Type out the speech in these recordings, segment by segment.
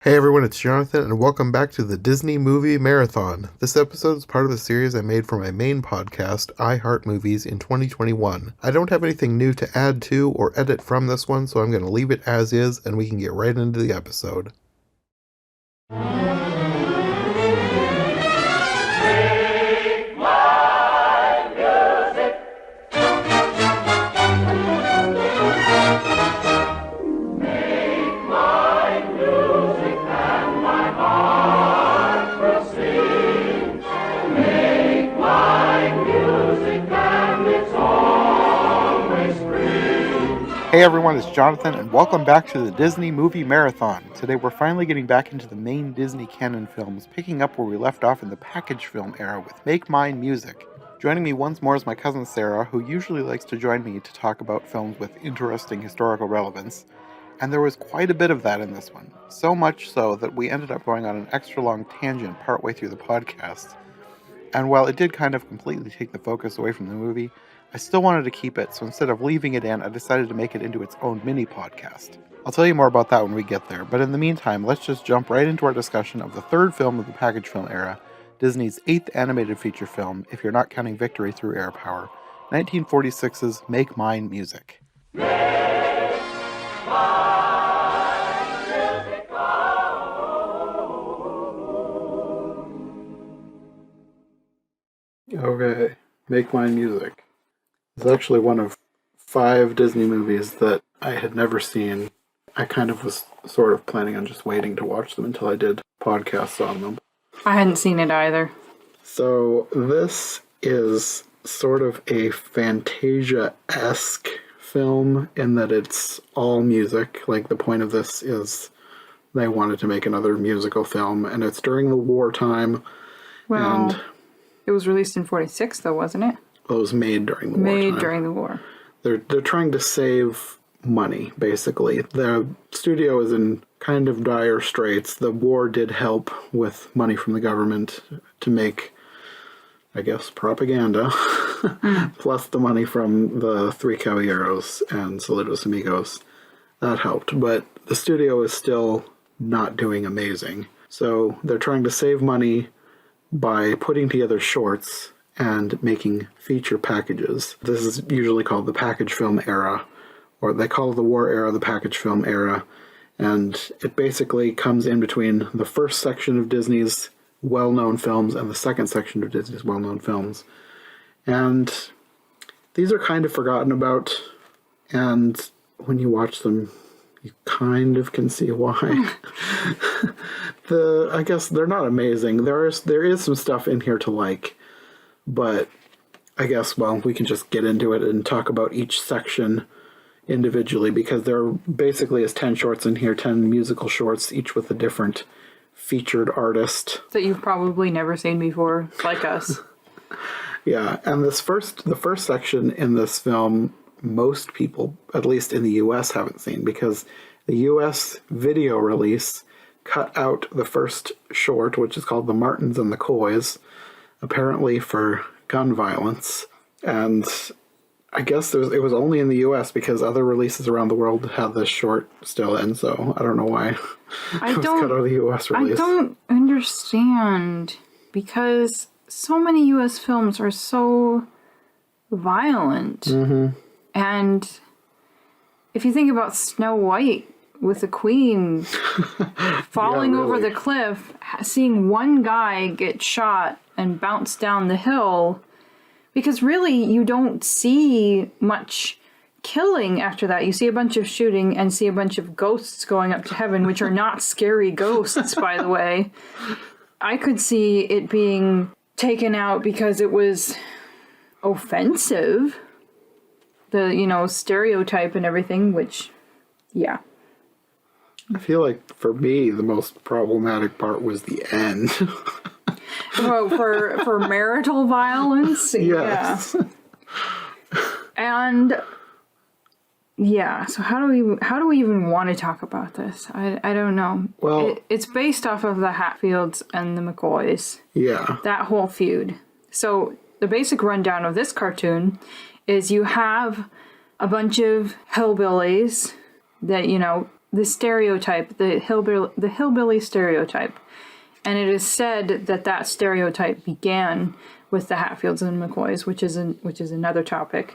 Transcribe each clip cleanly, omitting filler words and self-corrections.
Hey everyone, it's Jonathan, and welcome back to the Disney Movie Marathon. This episode is part of a series I made for my main podcast, I Heart Movies, in 2021. I don't have anything new to add to or edit from this one, so I'm going to leave it as is, and we can get right into the episode. Hey everyone, it's Jonathan, and welcome back to the Disney Movie Marathon. Today we're finally getting back into the main Disney canon films, picking up where we left off in the package film era with Make Mine Music. Joining me once more is my cousin Sarah, who usually likes to join me to talk about films with interesting historical relevance, and there was quite a bit of that in this one. So much so that we ended up going on an extra long tangent partway through the podcast. And while it did kind of completely take the focus away from the movie, I still wanted to keep it, so instead of leaving it in, I decided to make it into its own mini podcast. I'll tell you more about that when we get there, but in the meantime, let's just jump right into our discussion of the third film of the package film era, Disney's 8th animated feature film, if you're not counting Victory Through Air Power, 1946's Make Mine Music. Okay, Make Mine Music. It's actually one of 5 Disney movies that I had never seen. I kind of was sort of planning on just waiting to watch them until I did podcasts on them. I hadn't seen it either. So this is sort of a Fantasia-esque film in that it's all music. Like, the point of this is they wanted to make another musical film, and it's during the wartime. Well, it was released in 46, though, wasn't it? It was made during the war. Made during the war. They're trying to save money, basically. The studio is in kind of dire straits. The war did help with money from the government to make, I guess, propaganda. Plus the money from the Three Caballeros and Saludos Amigos. That helped. But the studio is still not doing amazing. So they're trying to save money by putting together shorts and making feature packages. This is usually called the package film era, or they call the war era the package film era, and it basically comes in between the first section of Disney's well-known films and the second section of Disney's well-known films. And these are kind of forgotten about, and when you watch them, you kind of can see why. I guess they're not amazing. There is some stuff in here to like, but I guess, well, we can just get into it and talk about each section individually, because there basically is 10 shorts in here, 10 musical shorts, each with a different featured artist. That you've probably never seen before, like us. Yeah, and the first section in this film, most people, at least in the US, haven't seen, because the US video release cut out the first short, which is called The Martins and the Coys, apparently for gun violence. And I guess it was only in the US because other releases around the world had this short still in, so I don't know why it was cut out of the US release. I don't understand, because so many US films are so violent. Mm-hmm. And if you think about Snow White with the Queen falling over the cliff, seeing one guy get shot and bounce down the hill, because really you don't see much killing after that. You see a bunch of shooting and see a bunch of ghosts going up to heaven, which are not scary ghosts, by the way. I could see it being taken out because it was offensive. The, stereotype and everything, which, yeah. I feel like, for me, the most problematic part was the end. Well, for marital violence? Yes. Yeah. And, yeah, so how do we even want to talk about this? I don't know. Well, it's based off of the Hatfields and the McCoys. Yeah. That whole feud. So, the basic rundown of this cartoon is you have a bunch of hillbillies that, the stereotype, the hillbilly stereotype. And it is said that that stereotype began with the Hatfields and McCoys, which is another topic.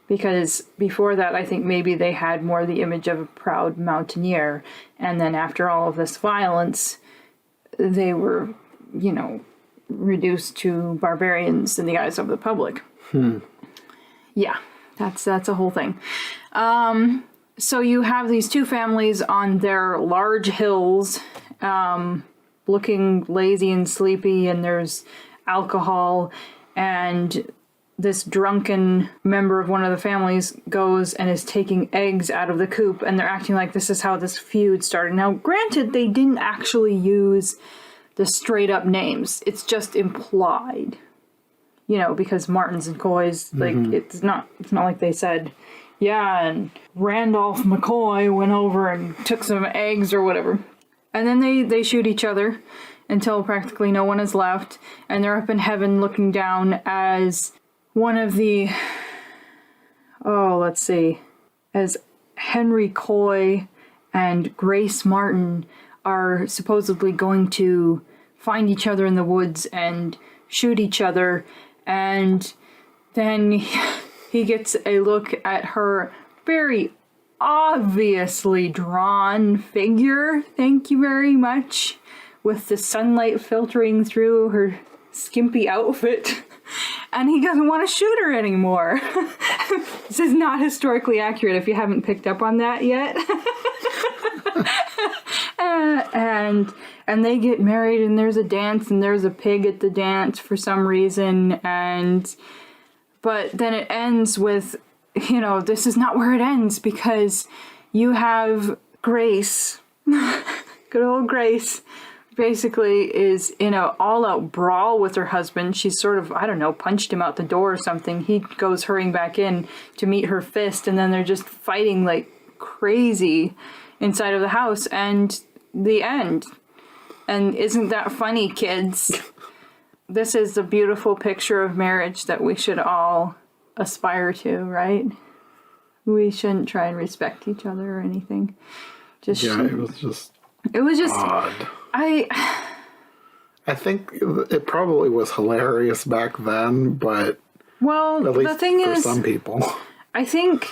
Because before that, I think maybe they had more the image of a proud mountaineer. And then after all of this violence, they were, reduced to barbarians in the eyes of the public. Yeah, that's a whole thing. So you have these two families on their large hills, looking lazy and sleepy, and there's alcohol, and this drunken member of one of the families goes and is taking eggs out of the coop, and they're acting like this is how this feud started. Now, granted, they didn't actually use the straight up names. It's just implied. Because Martins and Coys, it's not like they said, yeah, and Randolph McCoy went over and took some eggs or whatever. And then they shoot each other until practically no one is left, and they're up in heaven looking down as one of the, as Henry Coy and Grace Martin are supposedly going to find each other in the woods and shoot each other, and then he gets a look at her very obviously drawn figure, thank you very much, with the sunlight filtering through her skimpy outfit, and he doesn't want to shoot her anymore. This is not historically accurate if you haven't picked up on that yet. And they get married, and there's a dance, and there's a pig at the dance for some reason, but then it ends with, this is not where it ends, because you have Grace, good old Grace, basically is in an all-out brawl with her husband. She's sort of, punched him out the door or something. He goes hurrying back in to meet her fist, and then they're just fighting like crazy inside of the house, and the end. And isn't that funny, kids? This is the beautiful picture of marriage that we should all aspire to, right? We shouldn't try and respect each other or anything. It was just odd. I think it probably was hilarious back then, but at least the thing for is, some people. I think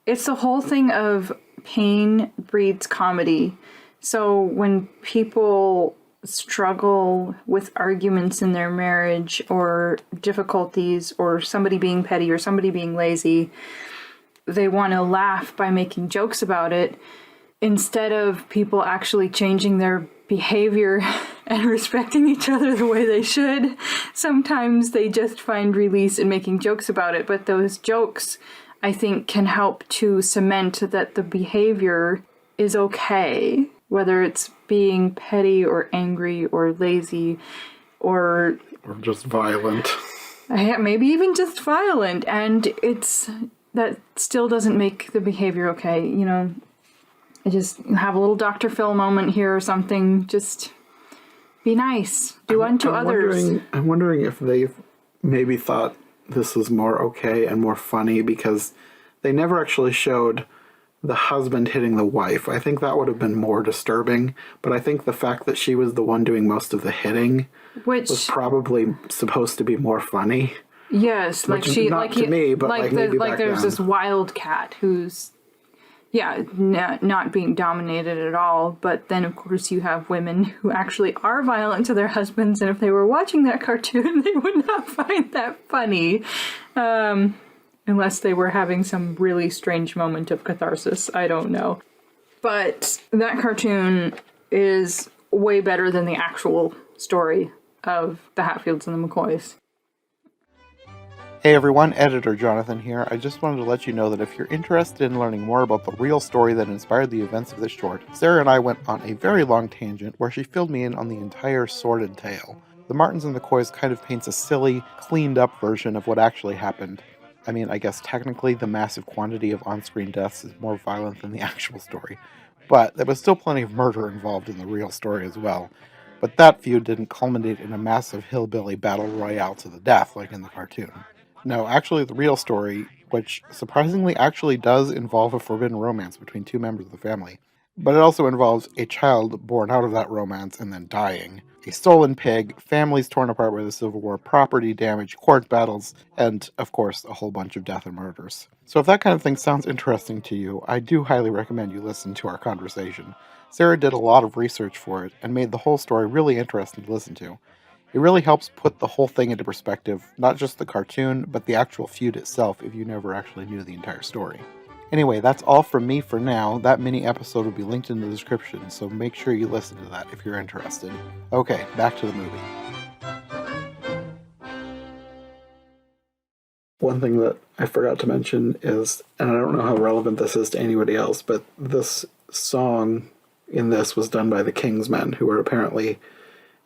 it's the whole thing of pain breeds comedy. So when people struggle with arguments in their marriage or difficulties or somebody being petty or somebody being lazy, they want to laugh by making jokes about it instead of people actually changing their behavior and respecting each other the way they should. Sometimes they just find release in making jokes about it, but those jokes, I think, can help to cement that the behavior is okay, whether it's being petty or angry or lazy or just violent. Maybe even just violent, and that still doesn't make the behavior okay. I just have a little Dr. Phil moment here or something. Just be nice. Do unto others. I'm wondering if they maybe thought this was more okay and more funny because they never actually showed the husband hitting the wife. I think that would have been more disturbing, but I think the fact that she was the one doing most of the hitting was probably supposed to be more funny. Yes, there's this wildcat who's not being dominated at all, but then of course you have women who actually are violent to their husbands, and if they were watching that cartoon they would not find that funny. Unless they were having some really strange moment of catharsis. I don't know. But that cartoon is way better than the actual story of the Hatfields and the McCoys. Hey everyone, Editor Jonathan here. I just wanted to let you know that if you're interested in learning more about the real story that inspired the events of this short, Sarah and I went on a very long tangent where she filled me in on the entire sordid tale. The Martins and the Coys kind of paints a silly, cleaned up version of what actually happened. I mean, I guess technically the massive quantity of on-screen deaths is more violent than the actual story, but there was still plenty of murder involved in the real story as well. But that feud didn't culminate in a massive hillbilly battle royale to the death like in the cartoon. No, actually the real story, which surprisingly actually does involve a forbidden romance between two members of the family, But it also involves a child born out of that romance and then dying, a stolen pig, families torn apart by the Civil War, property damage, court battles, and, of course, a whole bunch of death and murders. So if that kind of thing sounds interesting to you, I do highly recommend you listen to our conversation. Sarah did a lot of research for it and made the whole story really interesting to listen to. It really helps put the whole thing into perspective, not just the cartoon, but the actual feud itself if you never actually knew the entire story. Anyway, that's all from me for now. That mini episode will be linked in the description, so make sure you listen to that if you're interested. Okay, back to the movie. One thing that I forgot to mention is, and I don't know how relevant this is to anybody else, but this song in this was done by the Kingsmen, who were apparently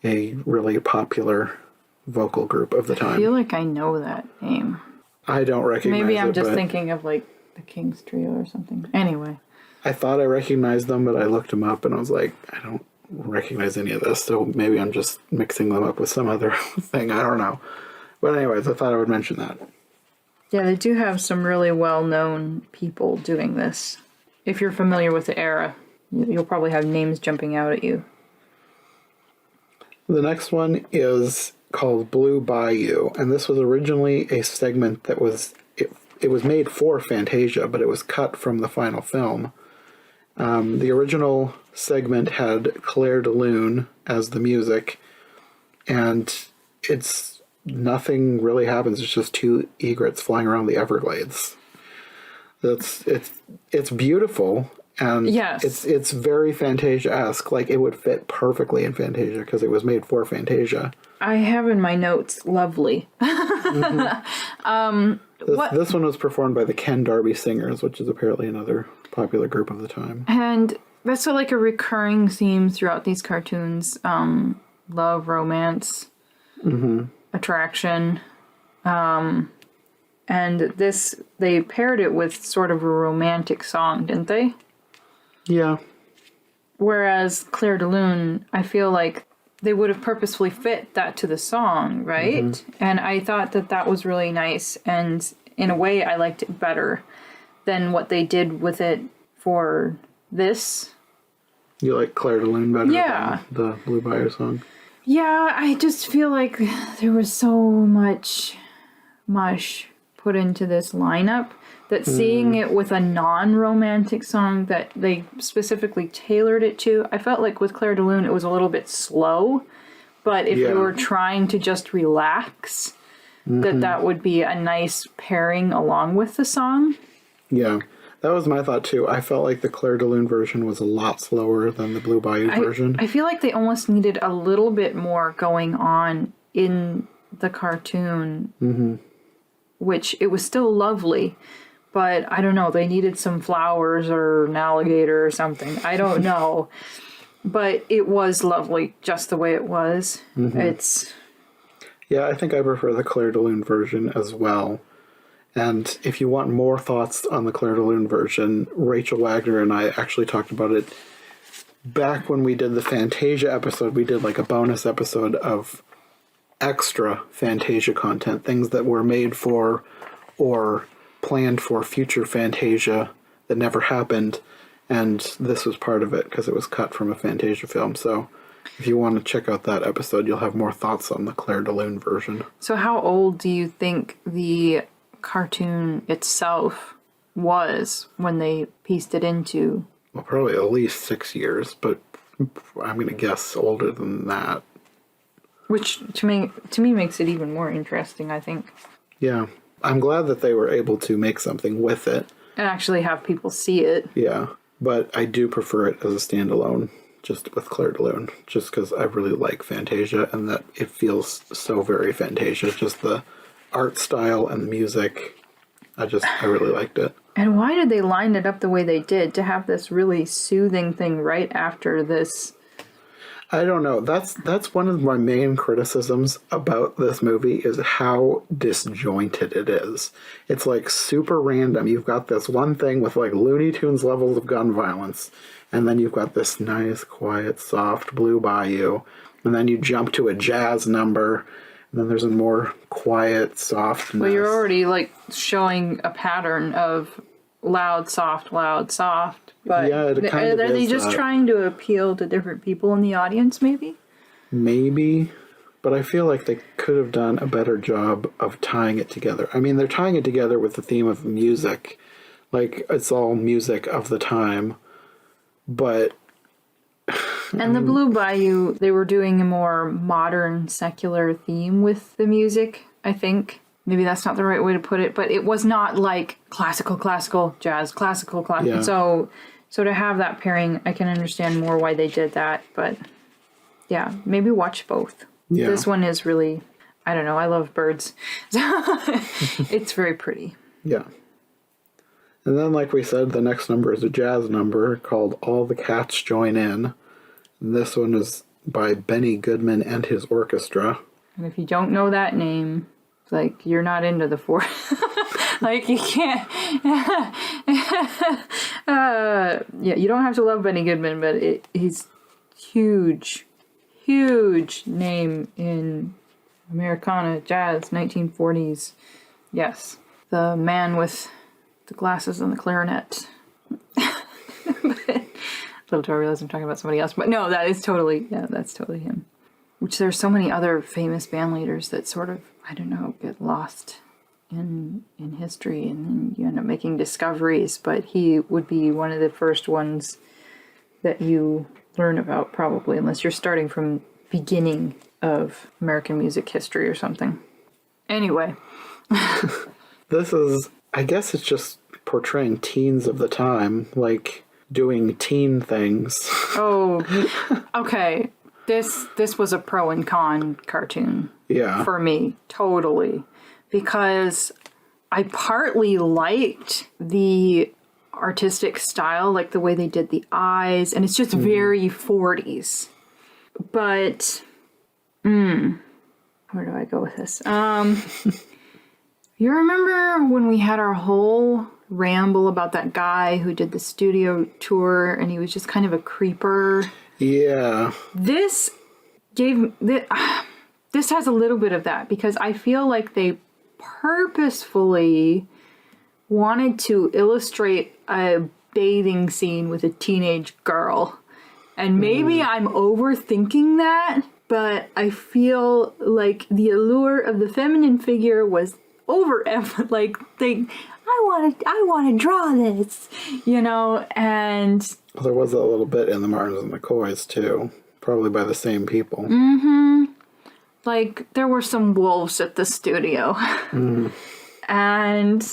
a really popular vocal group of the I time. feel like I know that name. I don't recognize it. Maybe I'm just thinking of like the King's Trio or something. Anyway. I thought I recognized them, but I looked them up and I was like, I don't recognize any of this, so maybe I'm just mixing them up with some other thing. I don't know. But anyways, I thought I would mention that. Yeah, they do have some really well-known people doing this. If you're familiar with the era, you'll probably have names jumping out at you. The next one is called Blue Bayou, and this was originally a segment that was it was made for Fantasia, but it was cut from the final film. The original segment had Claire de Lune as the music, and it's nothing really happens. It's just two egrets flying around the Everglades. It's beautiful, and yes, it's very Fantasia-esque. Like, it would fit perfectly in Fantasia because it was made for Fantasia. I have in my notes, lovely. This one was performed by the Ken Darby Singers, which is apparently another popular group of the time. And that's like a recurring theme throughout these cartoons. Love, romance, attraction. And this, they paired it with sort of a romantic song, didn't they? Yeah. Whereas Claire de Lune, I feel like they would have purposefully fit that to the song, right? And I thought that that was really nice. And in a way, I liked it better than what they did with it for this. You like Claire de Lune better Yeah. than the Blue Bayou song? Yeah, I just feel like there was so much mush put into this lineup that seeing it with a non-romantic song that they specifically tailored it to, I felt like with Claire de Lune it was a little bit slow, but if you were trying to just relax, that would be a nice pairing along with the song. Yeah, that was my thought too. I felt like the Claire de Lune version was a lot slower than the Blue Bayou version. I feel like they almost needed a little bit more going on in the cartoon, which it was still lovely, but I don't know, they needed some flowers or an alligator or something. I don't know. But it was lovely just the way it was. Yeah, I think I prefer the Claire de Lune version as well. And if you want more thoughts on the Claire de Lune version, Rachel Wagner and I actually talked about it back when we did the Fantasia episode. We did like a bonus episode of extra Fantasia content, things that were made for or planned for future Fantasia that never happened, and this was part of it because it was cut from a Fantasia film. So if you want to check out that episode, you'll have more thoughts on the Claire de Lune version. So how old do you think the cartoon itself was when they pieced it into? Well, probably at least 6 years, but I'm going to guess older than that. Which to me makes it even more interesting, I think. Yeah. I'm glad that they were able to make something with it. And actually have people see it. Yeah. But I do prefer it as a standalone, just with Claire de Lune, just because I really like Fantasia and that it feels so very Fantasia. Just the art style and the music. I really liked it. And why did they line it up the way they did to have this really soothing thing right after this? I don't know. That's one of my main criticisms about this movie is how disjointed it is. It's like super random. You've got this one thing with like Looney Tunes levels of gun violence, and then you've got this nice, quiet, soft Blue Bayou, and then you jump to a jazz number, and then there's a more quiet, soft. Well, you're already like showing a pattern of loud, soft, but Yeah, it kind of are they is just that. trying to appeal to different people in the audience, maybe? Maybe, but I feel like they could have done a better job of tying it together. I mean, they're tying it together with the theme of music. Like, it's all music of the time, but... And the Blue Bayou, they were doing a more modern, secular theme with the music, I think. Maybe that's not the right way to put it, but it was not like classical, jazz, classical. Yeah. So to have that pairing, I can understand more why they did that, but yeah, maybe watch both. Yeah. This one is really, I don't know, I love birds. It's very pretty. Yeah. And then, like we said, the next number is a jazz number called All the Cats Join In. And this one is by Benny Goodman and his orchestra. And if you don't know that name, it's like you're not into the four. Like you can't. Yeah, you don't have to love Benny Goodman, but he's huge name in Americana jazz, 1940s. Yes, the man with the glasses and the clarinet. Little do I realize I'm talking about somebody else, but no, that's totally him. Which there's so many other famous band leaders that sort of, I don't know, get lost in history, and then you end up making discoveries, but he would be one of the first ones that you learn about, probably, unless you're starting from beginning of American music history or something. Anyway. This is, I guess it's just portraying teens of the time, like doing teen things. Oh, okay. This was a pro and con cartoon. Yeah. For me, totally. Because I partly liked the artistic style, like the way they did the eyes, and it's just very 40s. But, where do I go with this? You remember when we had our whole ramble about that guy who did the studio tour and he was just kind of a creeper? Yeah. This has a little bit of that, because I feel like they purposefully wanted to illustrate a bathing scene with a teenage girl. And maybe I'm overthinking that, but I feel like the allure of the feminine figure was I want to draw this, and There was a little bit in the Martins and McCoys, too. Probably by the same people. like there were some wolves at the studio. And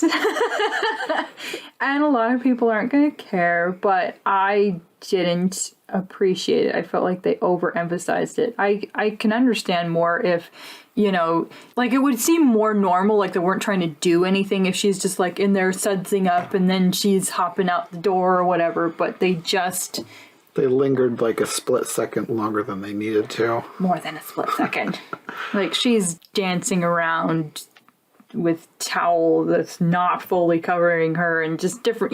and a lot of people aren't going to care, but I didn't appreciate it. I felt like they overemphasized it. I can understand more if, like it would seem more normal, like they weren't trying to do anything if she's just like in there sudsing up and then she's hopping out the door or whatever, but they lingered like a split second longer than they needed to. more than a split second. Like she's dancing around with towel that's not fully covering her and just different,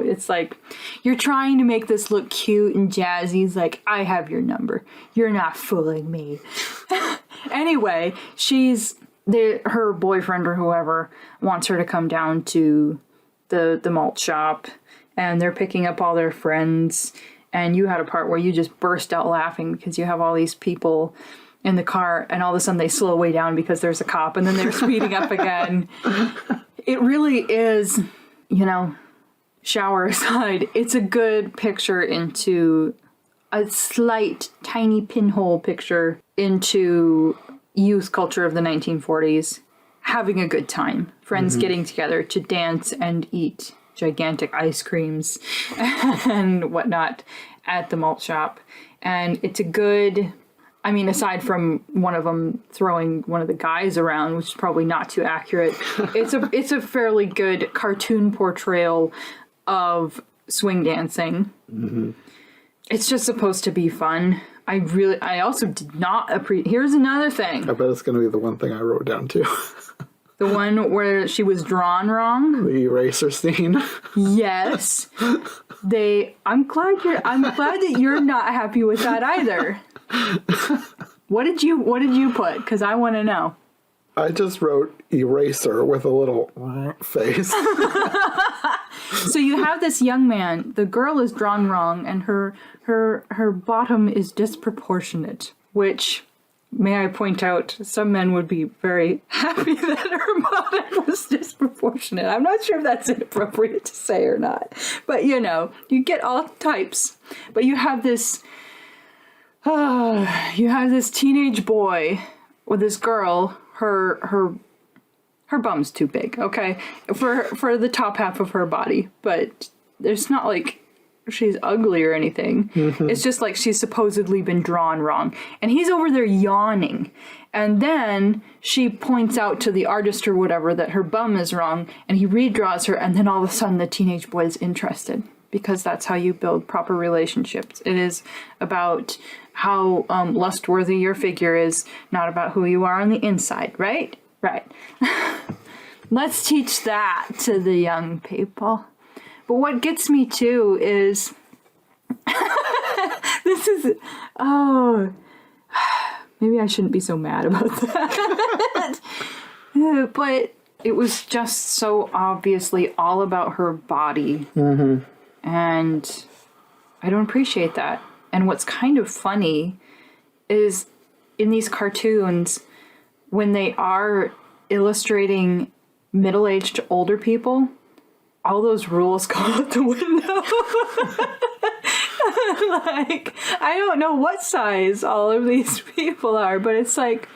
it's like you're trying to make this look cute and jazzy. It's like, I have your number. You're not fooling me. Anyway, her boyfriend or whoever wants her to come down to the malt shop, and they're picking up all their friends, and you had a part where you just burst out laughing because you have all these people in the car, and all of a sudden they slow way down because there's a cop, and then they're speeding up again. It really is, shower aside, it's a good picture into a slight, tiny pinhole picture into youth culture of the 1940s, having a good time. Friends getting together to dance and eat gigantic ice creams and whatnot at the malt shop. And it's a good... aside from one of them throwing one of the guys around, which is probably not too accurate, it's a fairly good cartoon portrayal of swing dancing. Mm-hmm. It's just supposed to be fun. I also did not appreciate... Here's another thing. I bet it's going to be the one thing I wrote down, too. The one where she was drawn wrong? The eraser scene. Yes. I'm glad that you're not happy with that either. What did you put? Because I want to know. I just wrote eraser with a little face. So you have this young man, the girl is drawn wrong, and her bottom is disproportionate, which, may I point out, some men would be very happy that her bottom was disproportionate. I'm not sure if that's inappropriate to say or not. But, you know, you get all types. But you have this teenage boy with this girl, her bum's too big, okay? For the top half of her body. But it's not like she's ugly or anything. It's just like she's supposedly been drawn wrong. And he's over there yawning. And then she points out to the artist or whatever that her bum is wrong, and he redraws her, and then all of a sudden the teenage boy is interested. Because that's how you build proper relationships. It is about how lustworthy your figure is, not about who you are on the inside, right? Right. Let's teach that to the young people. But what gets me too is maybe I shouldn't be so mad about that. But it was just so obviously all about her body. And I don't appreciate that. And what's kind of funny is in these cartoons, when they are illustrating middle-aged older people, all those rules go out the window. Like, I don't know what size all of these people are, but it's like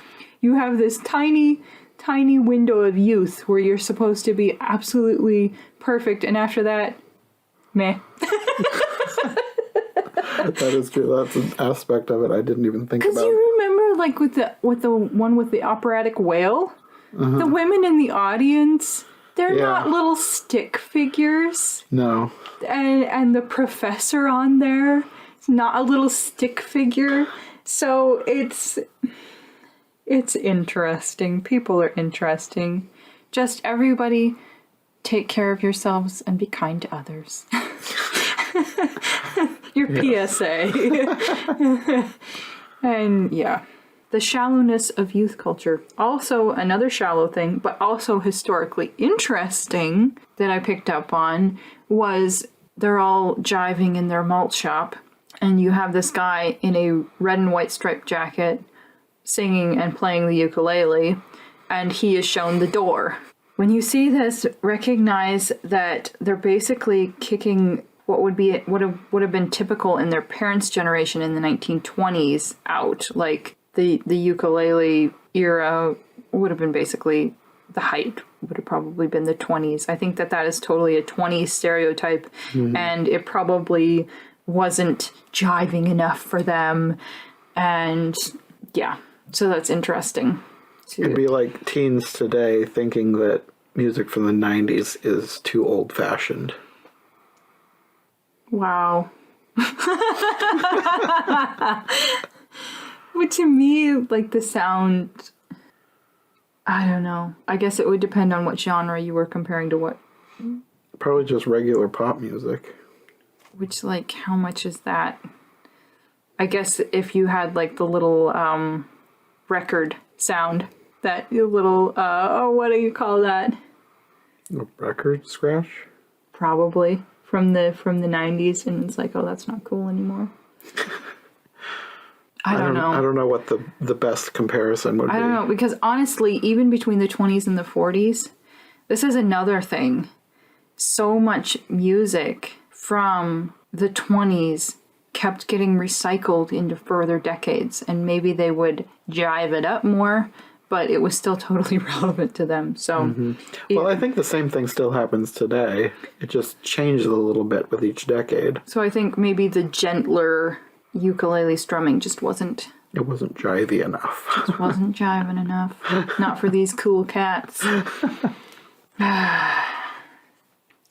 you have this tiny, tiny window of youth where you're supposed to be absolutely perfect, and after that, meh. That is true. That's an aspect of it I didn't even think about. Because you remember, like, with the one with the operatic whale, the women in the audience, they're not little stick figures. No. And the professor on there is not a little stick figure. So it's interesting. People are interesting. Just everybody take care of yourselves and be kind to others. Your PSA. And yeah. The shallowness of youth culture. Also, another shallow thing, but also historically interesting that I picked up on was they're all jiving in their malt shop, and you have this guy in a red and white striped jacket singing and playing the ukulele, and he is shown the door. When you see this, recognize that they're basically kicking what would have been typical in their parents' generation in the 1920s out. Like, the ukulele era would have been basically, the height would have probably been the 20s. I think that is totally a 20s stereotype, and it probably wasn't jiving enough for them. And yeah, so that's interesting. It'd be like teens today thinking that music from the 90s is too old-fashioned. Wow. But to me, like, the sound, I don't know. I guess it would depend on what genre you were comparing to what. Probably just regular pop music. Which, like, how much is that? I guess if you had, like, the little record sound, that little, what do you call that? A record scratch? Probably. From the 90s, and it's like, oh, that's not cool anymore. I don't know. I don't know what the best comparison would be. I don't know, because honestly, even between the 20s and the 40s, this is another thing. So much music from the 20s kept getting recycled into further decades, and maybe they would jive it up more, but it was still totally relevant to them. So, Well, I think the same thing still happens today. It just changes a little bit with each decade. So I think maybe the gentler ukulele strumming just wasn't... It wasn't jivey enough. Just wasn't jiving enough. Not for these cool cats.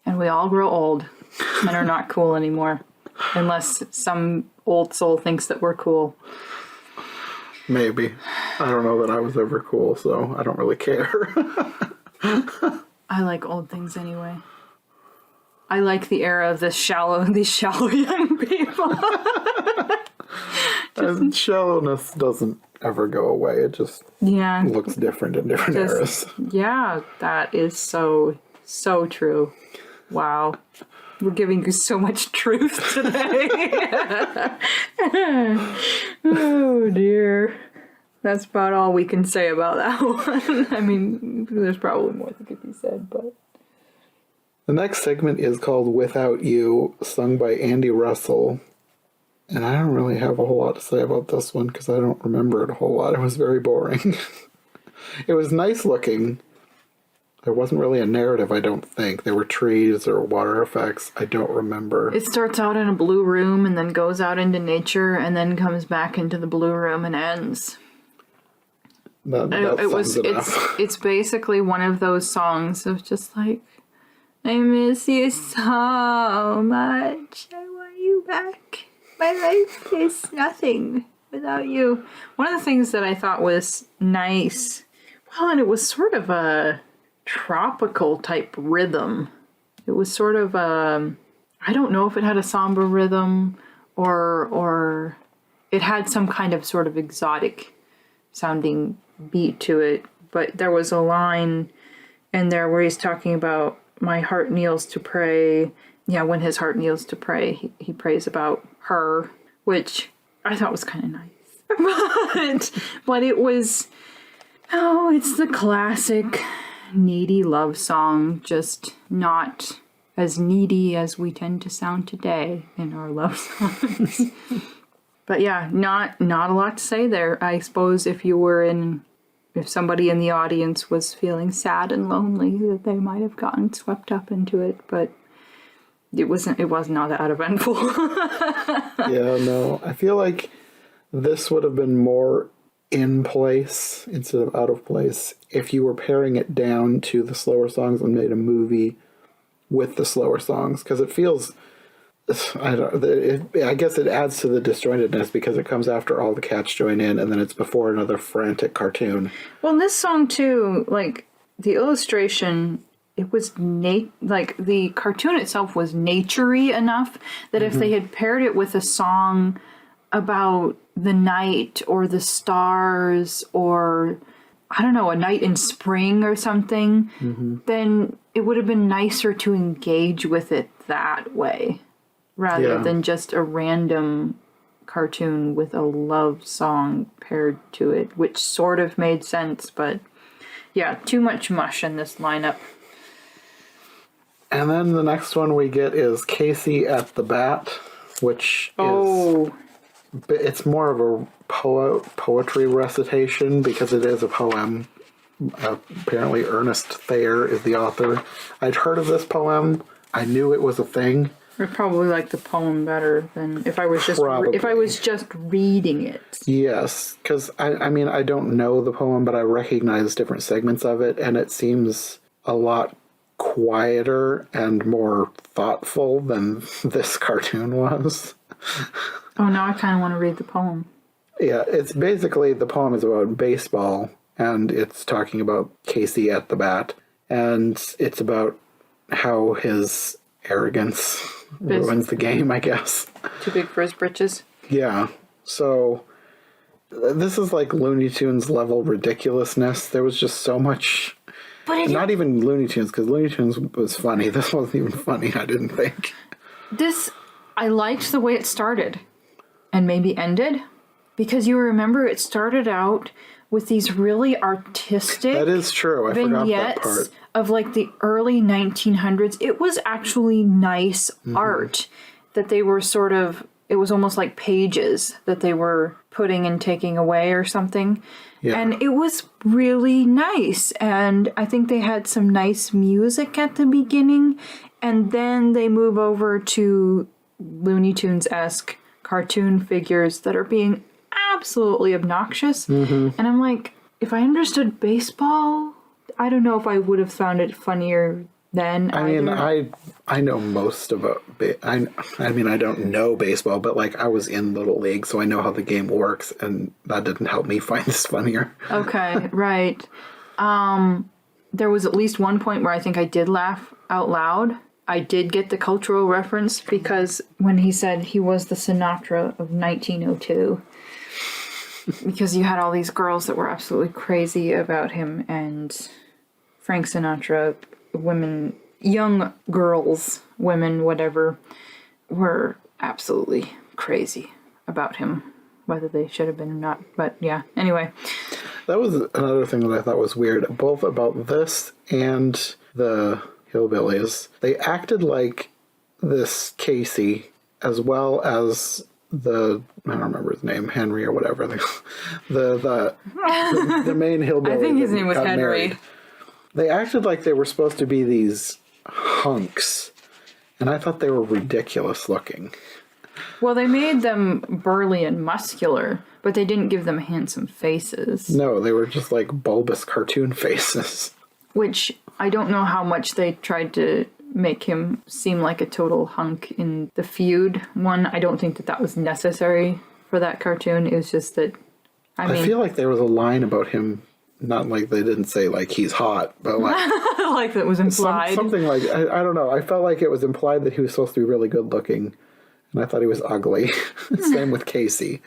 And we all grow old and are not cool anymore. Unless some old soul thinks that we're cool. Maybe. I don't know that I was ever cool, so I don't really care. I like old things anyway. I like the era of these shallow young people. Shallowness doesn't ever go away. It just looks different in different eras. Yeah, that is so true. Wow. We're giving you so much truth today. Oh, dear. That's about all we can say about that one. I mean, there's probably more that could be said, but... The next segment is called Without You, sung by Andy Russell. And I don't really have a whole lot to say about this one because I don't remember it a whole lot. It was very boring. It was nice looking. There wasn't really a narrative, I don't think. There were trees or water effects. I don't remember. It starts out in a blue room and then goes out into nature and then comes back into the blue room and ends. It's basically one of those songs of just like, I miss you so much. I want you back. My life is nothing without you. One of the things that I thought was nice, well, and it was sort of a tropical type rhythm. It was sort of I don't know if it had a samba rhythm or it had some kind of sort of exotic sounding beat to it. But there was a line in there where he's talking about my heart kneels to pray. Yeah, when his heart kneels to pray, he prays about her, which I thought was kind of nice. but it was, it's the classic needy love song, just not as needy as we tend to sound today in our love songs. But yeah, not a lot to say there. I suppose if somebody in the audience was feeling sad and lonely, that they might have gotten swept up into it, but it was not that eventful. Yeah, no. I feel like this would have been more in place instead of out of place if you were paring it down to the slower songs and made a movie with the slower songs, because it feels, I guess it adds to the disjointedness because it comes after all the cats join in and then it's before another frantic cartoon. Well, in this song too, like the illustration, it was like the cartoon itself was naturey enough that if they had paired it with a song about the night or the stars or, I don't know, a night in spring or something, then it would have been nicer to engage with it that way rather than just a random cartoon with a love song paired to it, which sort of made sense, but yeah, too much mush in this lineup. And then the next one we get is Casey at the Bat, which is... It's more of a poetry recitation because it is a poem. Apparently Ernest Thayer is the author. I'd heard of this poem. I knew it was a thing. I probably like the poem better than if I was just reading it. Yes, because I mean I don't know the poem, but I recognize different segments of it, and it seems a lot quieter and more thoughtful than this cartoon was. Oh, now I kind of want to read the poem. Yeah, it's basically, the poem is about baseball, and it's talking about Casey at the bat, and it's about how his arrogance ruins the game, I guess. Too big for his britches? Yeah, so this is like Looney Tunes level ridiculousness. There was just so much... Not even Looney Tunes, because Looney Tunes was funny. This wasn't even funny, I didn't think. I liked the way it started. And maybe ended, because you remember it started out with these really artistic that is true. I forgot that part. Of like the early 1900s. It was actually nice art that they were sort of, it was almost like pages that they were putting and taking away or something. Yeah. And it was really nice. And I think they had some nice music at the beginning. And then they move over to Looney Tunes-esque cartoon figures that are being absolutely obnoxious. And I'm like, if I understood baseball, I don't know if I would have found it funnier then. I mean, I know most about I mean, I don't know baseball, but like I was in Little League, so I know how the game works, and that didn't help me find this funnier. Okay, right. There was at least one point where I think I did laugh out loud. I did get the cultural reference because when he said he was the Sinatra of 1902, because you had all these girls that were absolutely crazy about him, and Frank Sinatra, women young girls, women, whatever, were absolutely crazy about him, whether they should have been or not. But yeah, anyway. That was another thing that I thought was weird, both about this and the Hillbillies. They acted like this Casey, as well as the, I don't remember his name, Henry or whatever, the main hillbilly. I think his that name was got Henry. married. They acted like they were supposed to be these hunks, and I thought they were ridiculous looking. Well, they made them burly and muscular, but they didn't give them handsome faces. No, they were just like bulbous cartoon faces. Which I don't know how much they tried to make him seem like a total hunk in the Feud one. I don't think that was necessary for that cartoon. It was just that, I feel like there was a line about him, not like they didn't say like he's hot, but like like that was implied. something like, I don't know. I felt like it was implied that he was supposed to be really good looking, and I thought he was ugly. Same with Casey.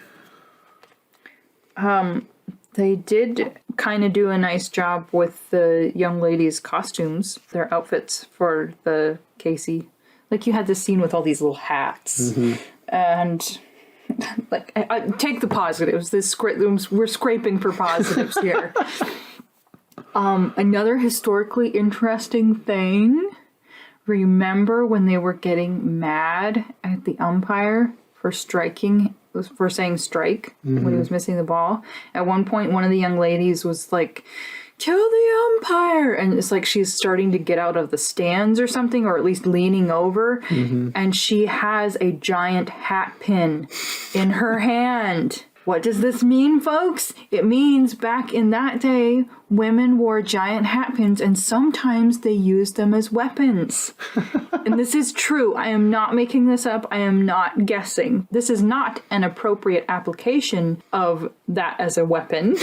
They did kind of do a nice job with the young ladies' costumes, their outfits for the Casey. Like, you had this scene with all these little hats. And, like, I take the positives. We're scraping for positives here. Another historically interesting thing. Remember when they were getting mad at the umpire for saying strike when he was missing the ball? At one point, one of the young ladies was like, "Kill the umpire!" And it's like she's starting to get out of the stands or something, or at least leaning over. And she has a giant hat pin in her hand. What does this mean, folks? It means back in that day, women wore giant hat pins, and sometimes they used them as weapons. And this is true. I am not making this up. I am not guessing. This is not an appropriate application of that as a weapon.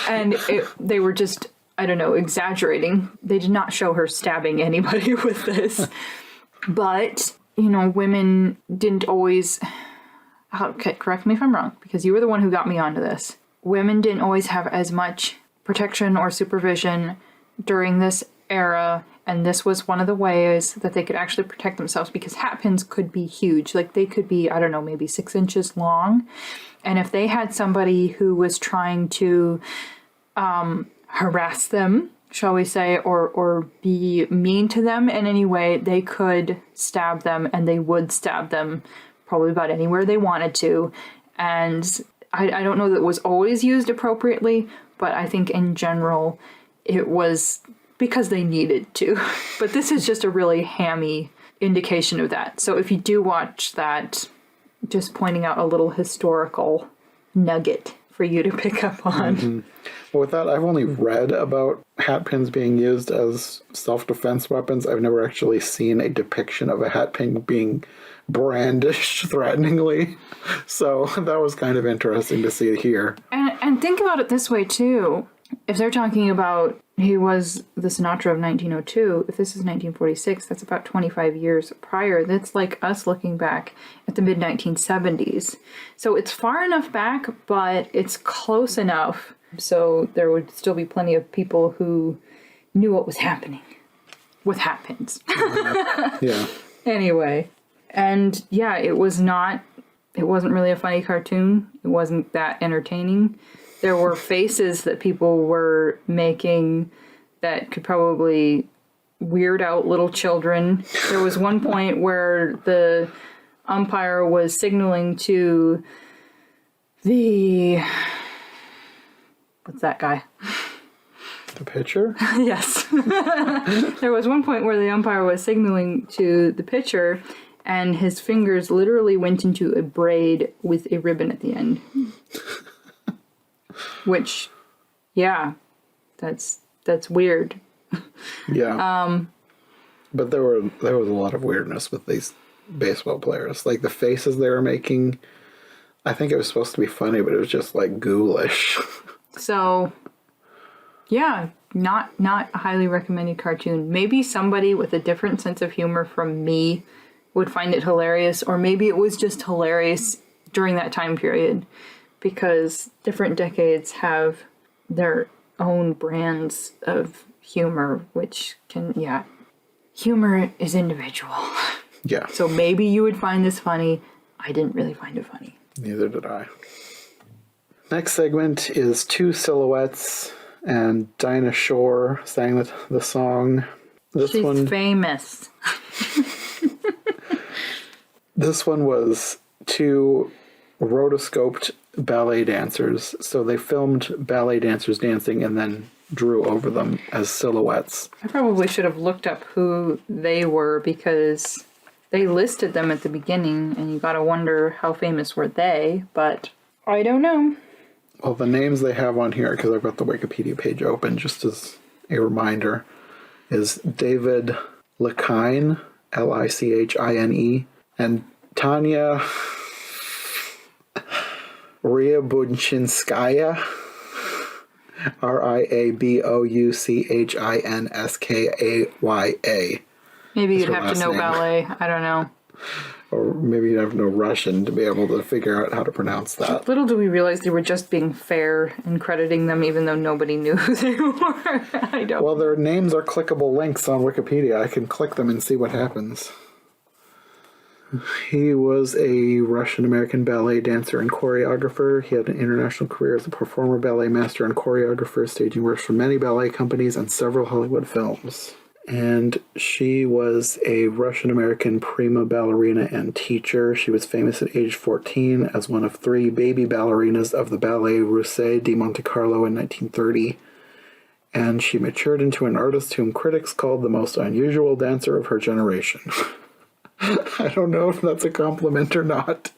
And they were just, I don't know, exaggerating. They did not show her stabbing anybody with this. But, women didn't always... Okay, correct me if I'm wrong, because you were the one who got me onto this. Women didn't always have as much protection or supervision during this era, and this was one of the ways that they could actually protect themselves, because hat pins could be huge. Like, they could be, I don't know, maybe 6 inches long. And if they had somebody who was trying to harass them, shall we say, or be mean to them in any way, they could stab them, and they would stab them probably about anywhere they wanted to. And I don't know that it was always used appropriately, but I think in general it was because they needed to. But this is just a really hammy indication of that. So if you do watch that, just pointing out a little historical nugget for you to pick up on. Well, with that, I've only read about hat pins being used as self-defense weapons. I've never actually seen a depiction of a hat pin being brandished threateningly. So that was kind of interesting to see here. And think about it this way, too. If they're talking about he was the Sinatra of 1902, if this is 1946, that's about 25 years prior. That's like us looking back at the mid-1970s. So it's far enough back, but it's close enough. So there would still be plenty of people who knew what was happening with hat pins. Yeah. Anyway. And yeah, it wasn't really a funny cartoon. It wasn't that entertaining. There were faces that people were making that could probably weird out little children. There was one point where the umpire was signaling to what's that guy? The pitcher? Yes. There was one point where the umpire was signaling to the pitcher, and his fingers literally went into a braid with a ribbon at the end. Which, yeah, that's weird. Yeah. But there was a lot of weirdness with these baseball players. Like, the faces they were making, I think it was supposed to be funny, but it was just, like, ghoulish. So, yeah, not a highly recommended cartoon. Maybe somebody with a different sense of humor from me would find it hilarious, or maybe it was just hilarious during that time period, because different decades have their own brands of humor, which can, humor is individual. Yeah. So maybe you would find this funny. I didn't really find it funny. Neither did I. Next segment is Two Silhouettes, and Dinah Shore sang the song. She's famous. This one was two rotoscoped ballet dancers. So they filmed ballet dancers dancing and then drew over them as silhouettes. I probably should have looked up who they were because they listed them at the beginning and you gotta wonder how famous were they, but I don't know. Well, the names they have on here, because I've got the Wikipedia page open just as a reminder, is David Lichine, Lichine, and Tanya Ryabouchinskaya, Ryabouchinskaya. Maybe you'd have to know ballet. I don't know. Or maybe you'd have to know Russian to be able to figure out how to pronounce that. Little do we realize they were just being fair and crediting them even though nobody knew who they were. I don't. Well, their names are clickable links on Wikipedia. I can click them and see what happens. He was a Russian-American ballet dancer and choreographer. He had an international career as a performer, ballet master, and choreographer, staging works for many ballet companies and several Hollywood films. And she was a Russian-American prima ballerina and teacher. She was famous at age 14 as one of 3 baby ballerinas of the Ballet Russe di Monte Carlo in 1930. And she matured into an artist whom critics called the most unusual dancer of her generation. I don't know if that's a compliment or not,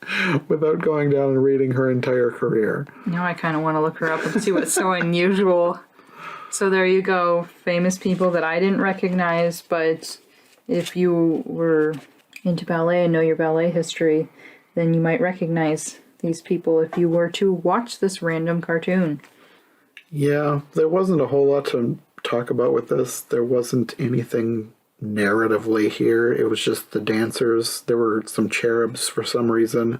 without going down and reading her entire career. Now I kind of want to look her up and see what's so unusual. So there you go, famous people that I didn't recognize, but if you were into ballet and know your ballet history, then you might recognize these people if you were to watch this random cartoon. Yeah, there wasn't a whole lot to talk about with this. There wasn't anything narratively here. It was just the dancers. There were some cherubs for some reason.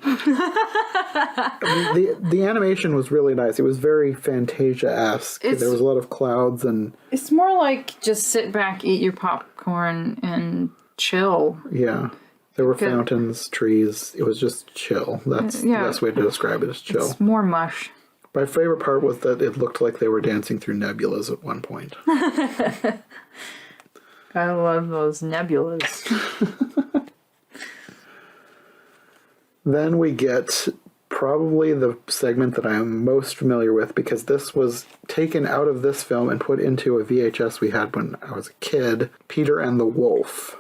The animation was really nice. It was very Fantasia-esque. There was a lot of clouds and... It's more like just sit back, eat your popcorn, and chill. Yeah. There were fountains, trees. It was just chill. That's the best way to describe it, is chill. It's more mush. My favorite part was that it looked like they were dancing through nebulas at one point. I love those nebulas. Then we get probably the segment that I am most familiar with, because this was taken out of this film and put into a VHS we had when I was a kid, Peter and the Wolf.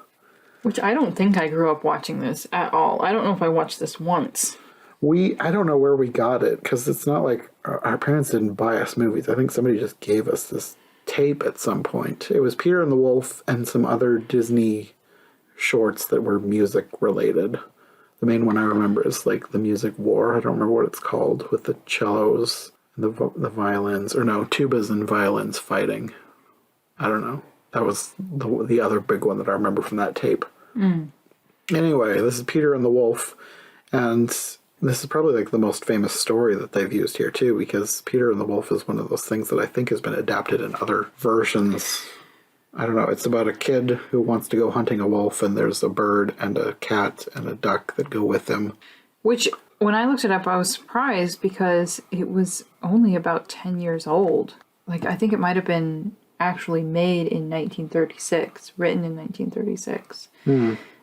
Which I don't think I grew up watching this at all. I don't know if I watched this once. I don't know where we got it, because it's not like our parents didn't buy us movies. I think somebody just gave us this tape at some point. It was Peter and the Wolf and some other Disney shorts that were music related. The main one I remember is like The Music War. I don't remember what it's called, with the cellos and the violins, or no, tubas and violins fighting. I don't know. That was the other big one that I remember from that tape. Anyway, this is Peter and the Wolf, and this is probably like the most famous story that they've used here too, because Peter and the Wolf is one of those things that I think has been adapted in other versions. I don't know, it's about a kid who wants to go hunting a wolf, and there's a bird and a cat and a duck that go with him. Which, when I looked it up, I was surprised because it was only about 10 years old. Like, I think it might have been actually made in 1936, written in 1936.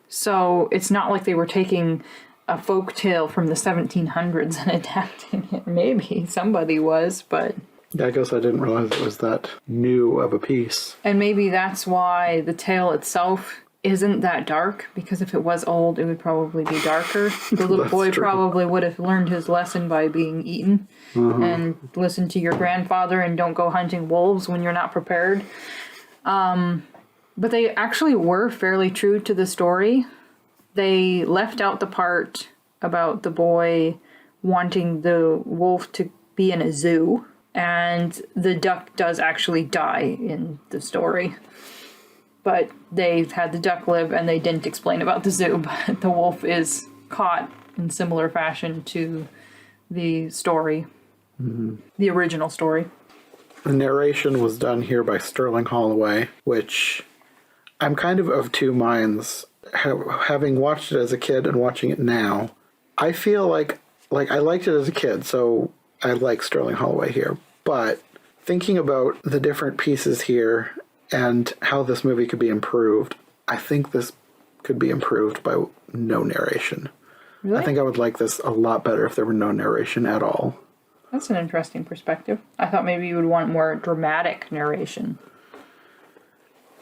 So it's not like they were taking a folk tale from the 1700s and adapting it. Maybe somebody was, but... Yeah, I guess I didn't realize it was that new of a piece. And maybe that's why the tale itself isn't that dark, because if it was old, it would probably be darker. The little boy probably would have learned his lesson by being eaten, and listen to your grandfather and don't go hunting wolves when you're not prepared. But they actually were fairly true to the story. They left out the part about the boy wanting the wolf to be in a zoo. And the duck does actually die in the story. But they had the duck live, and they didn't explain about the zoo. But the wolf is caught in similar fashion to the story. The original story. The narration was done here by Sterling Holloway, which I'm kind of two minds. Having watched it as a kid and watching it now, I feel like I liked it as a kid, so I like Sterling Holloway here. But thinking about the different pieces here and how this movie could be improved, I think this could be improved by no narration. Really? I think I would like this a lot better if there were no narration at all. That's an interesting perspective. I thought maybe you would want more dramatic narration.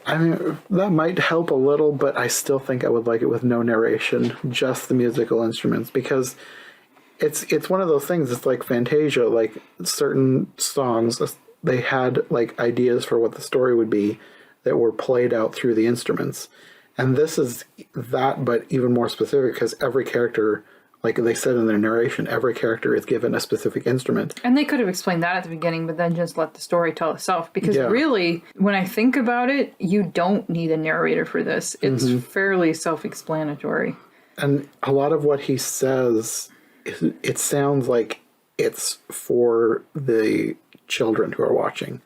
I mean, that might help a little, but I still think I would like it with no narration, just the musical instruments, because it's one of those things. It's like Fantasia, like certain songs, they had like ideas for what the story would be that were played out through the instruments. And this is that, but even more specific, because every character, like they said in their narration, every character is given a specific instrument. And they could have explained that at the beginning, but then just let the story tell itself. Because really, when I think about it, you don't need a narrator for this. It's fairly self-explanatory. And a lot of what he says, it sounds like it's for the children who are watching.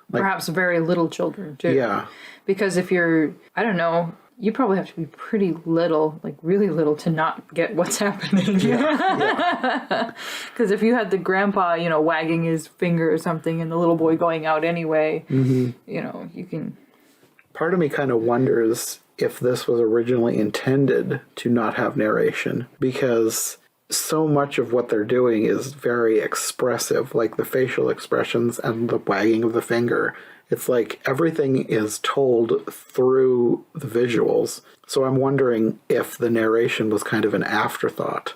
Like, perhaps very little children, too. Yeah. Because if you're, I don't know, you probably have to be pretty little, like really little, to not get what's happening. Because if you had the grandpa, wagging his finger or something and the little boy going out anyway, you can... Part of me kind of wonders if this was originally intended to not have narration, because so much of what they're doing is very expressive, like the facial expressions and the wagging of the finger. It's like everything is told through the visuals. So I'm wondering if the narration was kind of an afterthought.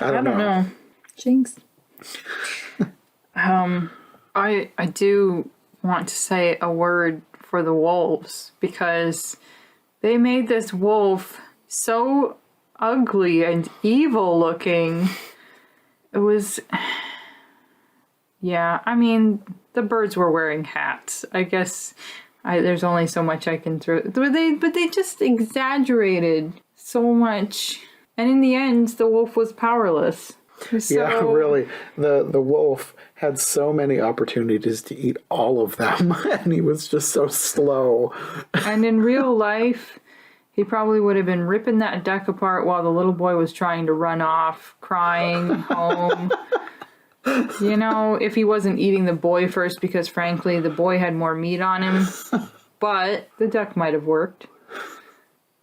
I don't know. Jinx. I do want to say a word for the wolves, because they made this wolf so ugly and evil looking. It was... Yeah, I mean, the birds were wearing hats. I guess there's only so much I can throw. But they just exaggerated so much. And in the end, the wolf was powerless. So, yeah, really. The wolf had so many opportunities to eat all of them, and he was just so slow. And in real life, he probably would have been ripping that duck apart while the little boy was trying to run off, crying home. If he wasn't eating the boy first, because frankly, the boy had more meat on him. But the duck might have worked.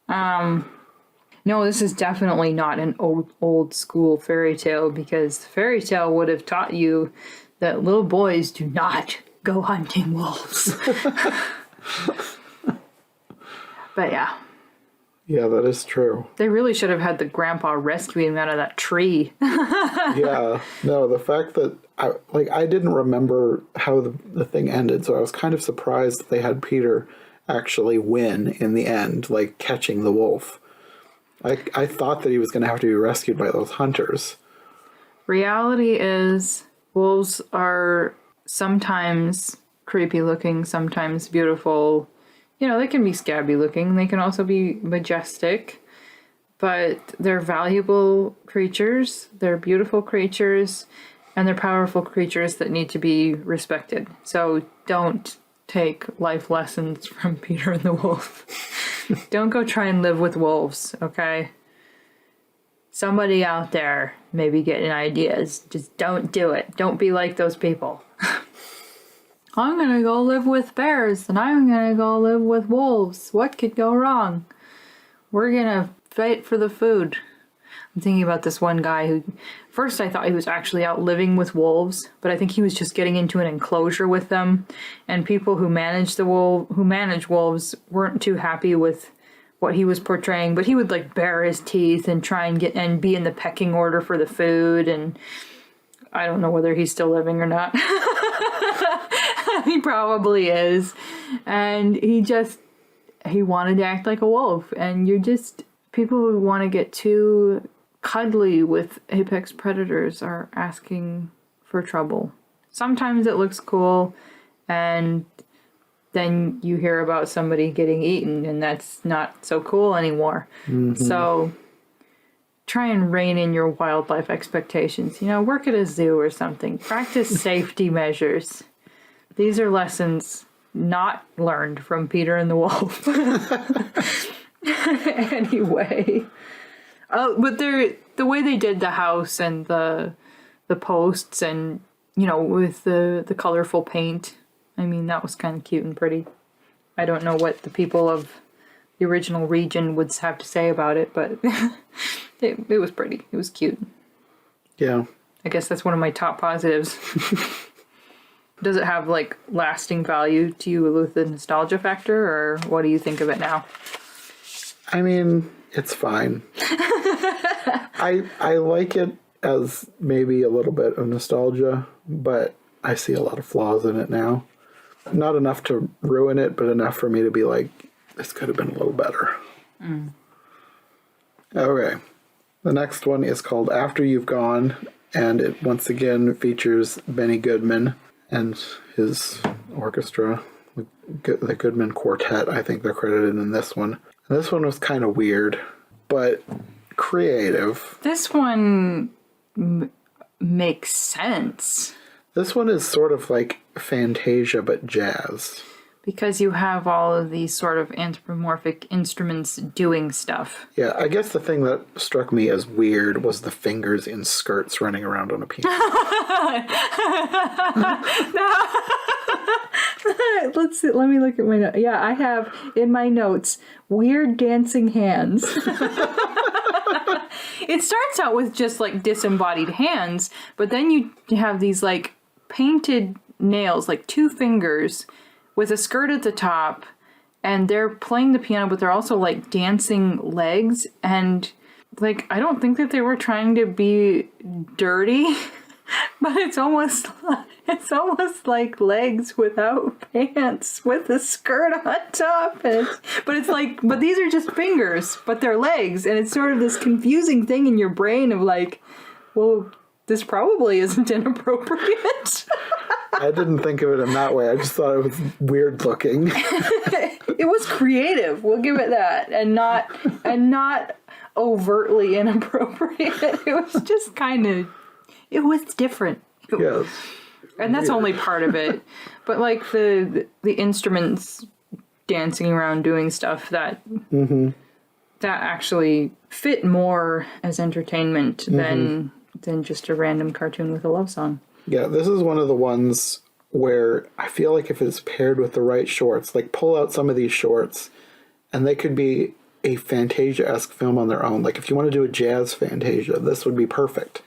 No, this is definitely not an old school fairy tale, because the fairy tale would have taught you that little boys do not go hunting wolves. But yeah. Yeah, that is true. They really should have had the grandpa rescue him out of that tree. Yeah. No, the fact that I didn't remember how the thing ended, so I was kind of surprised that they had Peter actually win in the end, like catching the wolf. I thought that he was going to have to be rescued by those hunters. Reality is, wolves are sometimes creepy looking, sometimes beautiful. They can be scabby looking. They can also be majestic. But they're valuable creatures. They're beautiful creatures. And they're powerful creatures that need to be respected. So don't take life lessons from Peter and the Wolf. Don't go try and live with wolves, okay? Somebody out there may be getting ideas. Just don't do it. Don't be like those people. I'm gonna go live with bears, and I'm gonna go live with wolves. What could go wrong? We're gonna fight for the food. I'm thinking about this one guy who, first I thought he was actually out living with wolves, but I think he was just getting into an enclosure with them, and people who manage wolves weren't too happy with what he was portraying, but he would like bare his teeth and try and get and be in the pecking order for the food, and I don't know whether he's still living or not. He probably is. And he wanted to act like a wolf, and people who want to get too cuddly with apex predators are asking for trouble. Sometimes it looks cool, and then you hear about somebody getting eaten, and that's not so cool anymore. Mm-hmm. So try and rein in your wildlife expectations. Work at a zoo or something. Practice safety measures. These are lessons not learned from Peter and the Wolf. Anyway. But the way they did the house and the posts and, with the colorful paint, I mean, that was kind of cute and pretty. I don't know what the people of the original region would have to say about it, but it was pretty. It was cute. Yeah. I guess that's one of my top positives. Does it have, lasting value to you with the nostalgia factor, or what do you think of it now? I mean, it's fine. I like it as maybe a little bit of nostalgia, but I see a lot of flaws in it now. Not enough to ruin it, but enough for me to be like, this could have been a little better. Mm. Okay. The next one is called After You've Gone, and it once again features Benny Goodman and his orchestra, the Goodman Quartet. I think they're credited in this one. And this one was kind of weird, but creative. This one makes sense. This one is sort of like Fantasia, but jazz. Because you have all of these sort of anthropomorphic instruments doing stuff. Yeah, I guess the thing that struck me as weird was the fingers in skirts running around on a piano. Let's see, let me look at my notes. Yeah, I have in my notes, weird dancing hands. It starts out with just disembodied hands, but then you have these painted nails, 2 fingers with a skirt at the top, and they're playing the piano, but they're also like legs, and I don't think that they were trying to be dirty, but it's almost like legs without pants with a skirt on top, but these are just fingers, but they're legs, and it's sort of this confusing thing in your brain of well, this probably isn't inappropriate. I didn't think of it in that way. I just thought it was weird looking. It was creative. We'll give it that, and not overtly inappropriate. It was just it was different. Yes. And that's only part of it. But the instruments dancing around doing stuff that that actually fit more as entertainment than just a random cartoon with a love song. Yeah, this is one of the ones where I feel like if it's paired with the right shorts, pull out some of these shorts, and they could be a Fantasia-esque film on their own. If you want to do a jazz Fantasia, this would be perfect.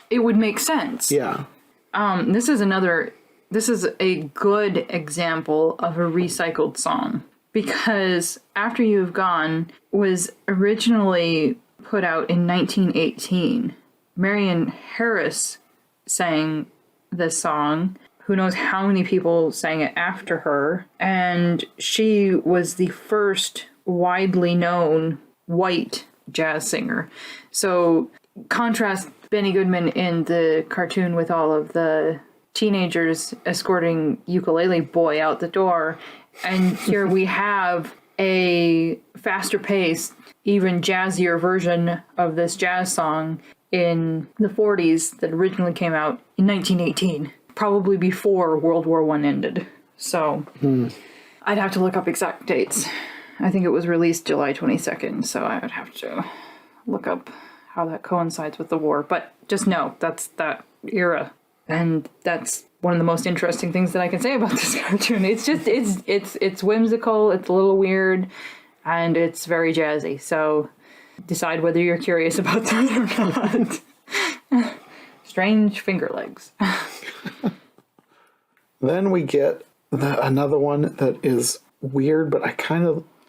It would make sense. Yeah. This is a good example of a recycled song, because After You've Gone was originally put out in 1918. Marion Harris sang this song. Who knows how many people sang it after her. And she was the first widely known white jazz singer. So contrast Benny Goodman in the cartoon with all of the teenagers escorting Ukulele Boy out the door. And here we have a faster paced, even jazzier version of this jazz song in the 40s that originally came out in 1918, probably before World War I ended. So I'd have to look up exact dates. I think it was released July 22nd, so I would have to look up how that coincides with the war. But just know, that's that era. And that's one of the most interesting things that I can say about this cartoon. It's just, it's whimsical, it's a little weird, and it's very jazzy. So decide whether you're curious about that or not. Strange finger legs. Then we get another one that is weird, but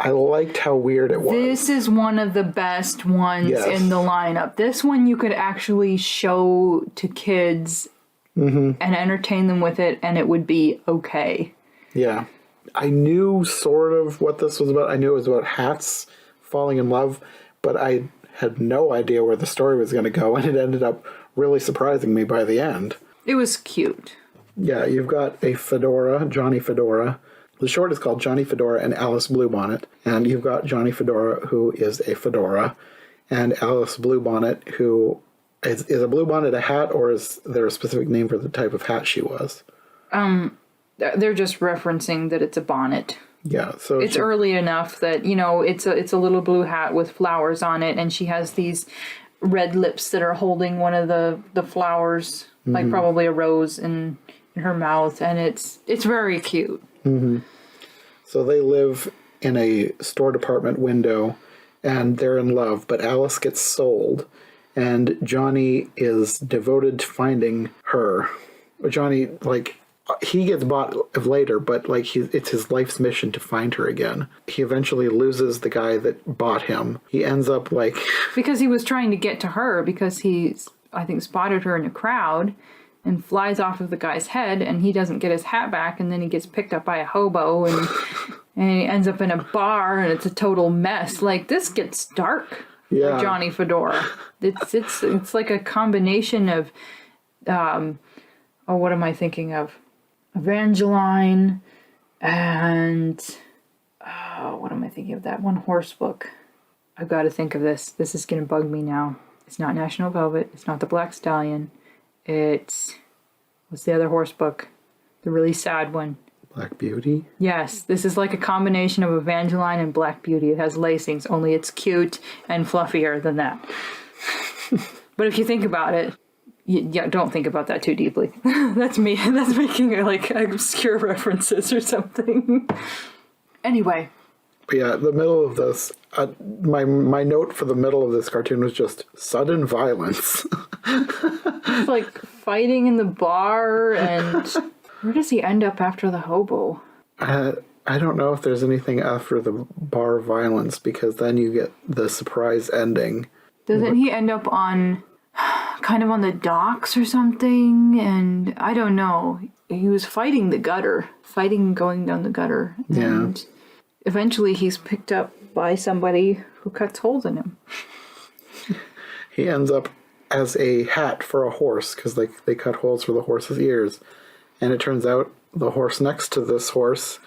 I liked how weird it was. This is one of the best ones in the lineup. This one you could actually show to kids and entertain them with it, and it would be okay. Yeah. I knew sort of what this was about. I knew it was about hats falling in love, but I had no idea where the story was going to go, and it ended up really surprising me by the end. It was cute. Yeah, you've got a Fedora, Johnny Fedora. The short is called Johnny Fedora and Alice Bluebonnet, and you've got Johnny Fedora, who is a fedora, and Alice Bluebonnet, who is a bluebonnet a hat, or is there a specific name for the type of hat she was? they're just referencing that it's a bonnet. Yeah, so It's early enough that, it's a little blue hat with flowers on it, and she has these red lips that are holding one of the flowers, like probably a rose in her mouth, and it's very cute. So they live in a store department window, and they're in love, but Alice gets sold, and Johnny is devoted to finding her. Johnny, he gets bought later, but it's his life's mission to find her again. He eventually loses the guy that bought him. He ends up because he was trying to get to her, because he's, I think, spotted her in a crowd and flies off of the guy's head, and he doesn't get his hat back, and then he gets picked up by a hobo, and he ends up in a bar, and it's a total mess. This gets dark for Johnny Fedora. It's like a combination of, what am I thinking of? Evangeline and, what am I thinking of? That one horse book. I've got to think of this. This is going to bug me now. It's not National Velvet. It's not The Black Stallion. It's, what's the other horse book? The really sad one. Black Beauty? Yes, this is like a combination of Evangeline and Black Beauty. It has lacings, only it's cute and fluffier than that. But if you think about it, don't think about that too deeply. That's me. That's making obscure references or something. Anyway. But yeah, the middle of this, my note for the middle of this cartoon was just sudden violence. It's fighting in the bar, and where does he end up after the hobo? I don't know if there's anything after the bar violence, because then you get the surprise ending. Doesn't he end up on the docks or something? And I don't know. He was fighting the gutter, going down the gutter. And eventually he's picked up by somebody who cuts holes in him. He ends up as a hat for a horse, because they cut holes for the horse's ears. And it turns out the horse next to this horse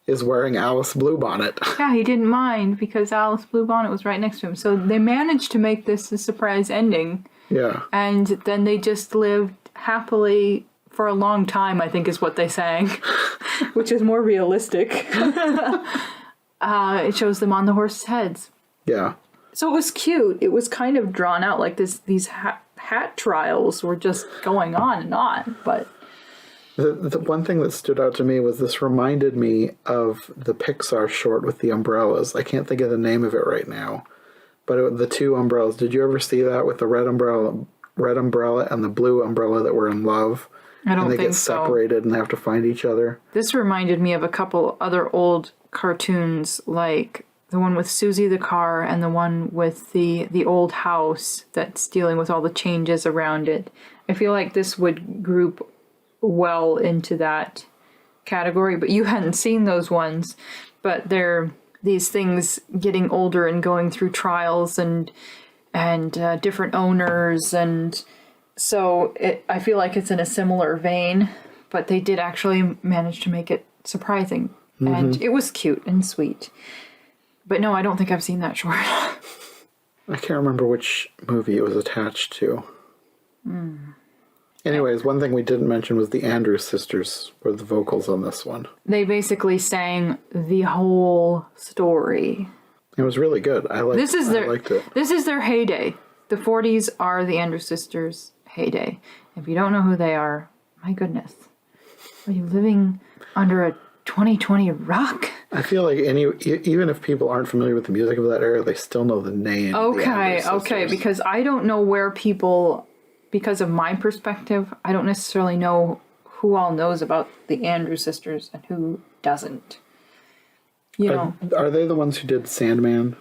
is wearing Alice Bluebonnet. Yeah, he didn't mind, because Alice Bluebonnet was right next to him. So they managed to make this a surprise ending. Yeah. And then they just lived happily for a long time, I think is what they sang, which is more realistic. It shows them on the horses' heads. Yeah. So it was cute. It was kind of drawn out, these hat trials were just going on and on, but... The one thing that stood out to me was this reminded me of the Pixar short with the umbrellas. I can't think of the name of it right now. But the two umbrellas, did you ever see that with the red umbrella and the blue umbrella that were in love? I don't think so. And they get separated and they have to find each other. This reminded me of a couple other old cartoons, like the one with Susie the car and the one with the old house that's dealing with all the changes around it. I feel like this would group well into that category, but you hadn't seen those ones. But they're these things getting older and going through trials and different owners, and so I feel like it's in a similar vein, but they did actually manage to make it surprising. And it was cute and sweet. But no, I don't think I've seen that short. I can't remember which movie it was attached to. Anyways, one thing we didn't mention was the Andrews sisters were the vocals on this one. They basically sang the whole story. It was really good. I liked it. This is their heyday. The 40s are the Andrews sisters' heyday. If you don't know who they are, my goodness. Are you living under a 2020 rock? I feel like even if people aren't familiar with the music of that era, they still know the name. Okay, because I don't know where people, because of my perspective, I don't necessarily know who all knows about the Andrews sisters and who doesn't. Are they the ones who did Sandman?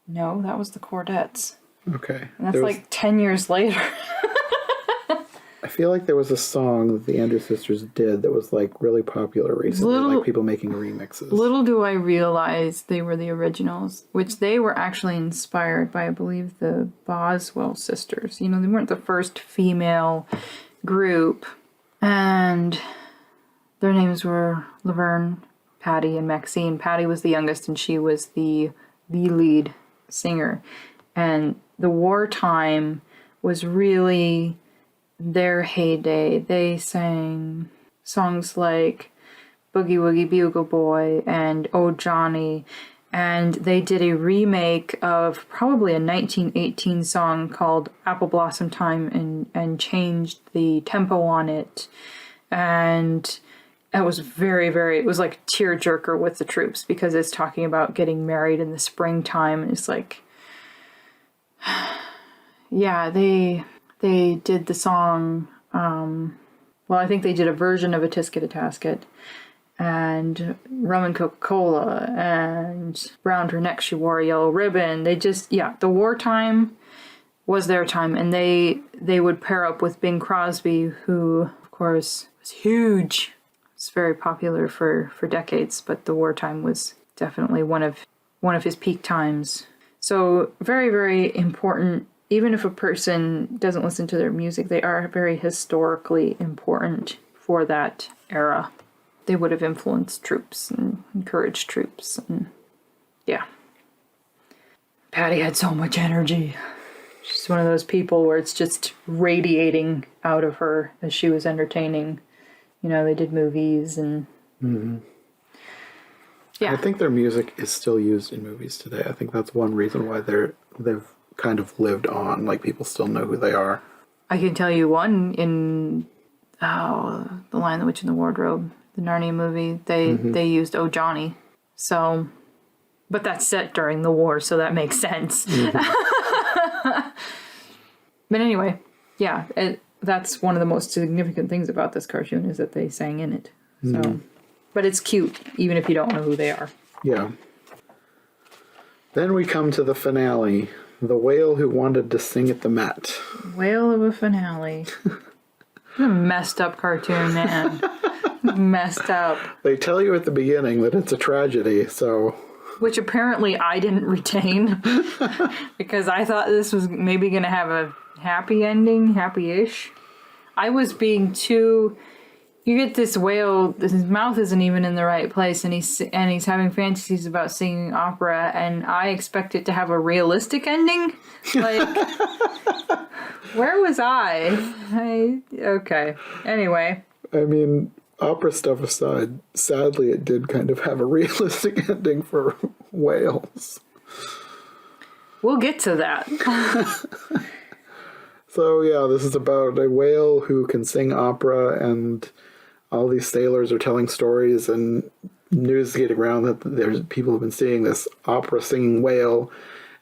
No, that was the Chordettes. Okay. And that's 10 years later. I feel like there was a song that the Andrews sisters did that was really popular recently, people making remixes. Little do I realize they were the originals, which they were actually inspired by, I believe, the Boswell sisters. They weren't the first female group, and their names were Laverne, Patty, and Maxine. Patty was the youngest, and she was the lead singer. And the Wartime was really their heyday. They sang songs like Boogie Woogie Bugle Boy and Oh Johnny. And they did a remake of probably a 1918 song called Apple Blossom Time and changed the tempo on it. And it was it was like a tearjerker with the troops because it's talking about getting married in the springtime. And it's like, yeah, they did the song, well, I think they did a version of A Tisket a Tasket. And Rum and Coca-Cola, and round her neck she wore a yellow ribbon. They just, the wartime was their time, and they would pair up with Bing Crosby, who, of course, was huge. It's very popular for decades, but the wartime was definitely one of his peak times. So very, very important. Even if a person doesn't listen to their music, they are very historically important for that era. They would have influenced troops and encouraged troops. And yeah. Patty had so much energy. She's one of those people where it's just radiating out of her as she was entertaining. You know, they did movies and... Mm-hmm. Yeah. I think their music is still used in movies today. I think that's one reason why they've kind of lived on. Like, people still know who they are. I can tell you one in The Lion, the Witch, and the Wardrobe. The Narnia movie, they used Oh Johnny. So, but that's set during the war, so that makes sense. Mm-hmm. But anyway, yeah, that's one of the most significant things about this cartoon is that they sang in it. So, but it's cute, even if you don't know who they are. Yeah. Then we come to the finale, the whale who wanted to sing at the Met. Whale of a finale. What a messed up cartoon, man. Messed up. They tell you at the beginning that it's a tragedy, so... Which apparently I didn't retain. Because I thought this was maybe going to have a happy ending, happy-ish. I was being too... You get this whale, his mouth isn't even in the right place, and he's having fantasies about singing opera, and I expect it to have a realistic ending. Like, where was I? Okay. Anyway. I mean, opera stuff aside, sadly it did kind of have a realistic ending for whales. We'll get to that. So yeah, this is about a whale who can sing opera, and all these sailors are telling stories, and news is getting around that there's people have been seeing this opera singing whale.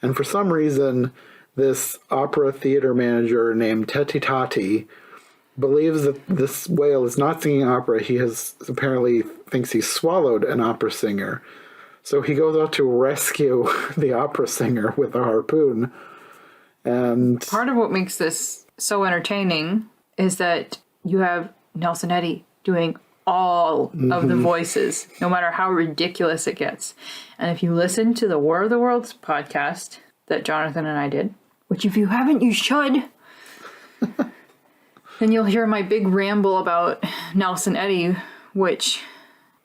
And for some reason, this opera theater manager named Teti Tati believes that this whale is not singing opera. He apparently thinks he swallowed an opera singer. So he goes out to rescue the opera singer with a harpoon. And part of what makes this so entertaining is that you have Nelson Eddy doing all of the voices, no matter how ridiculous it gets. And if you listen to the War of the Worlds podcast that Jonathan and I did, which if you haven't, you should, then you'll hear my big ramble about Nelson Eddy, which,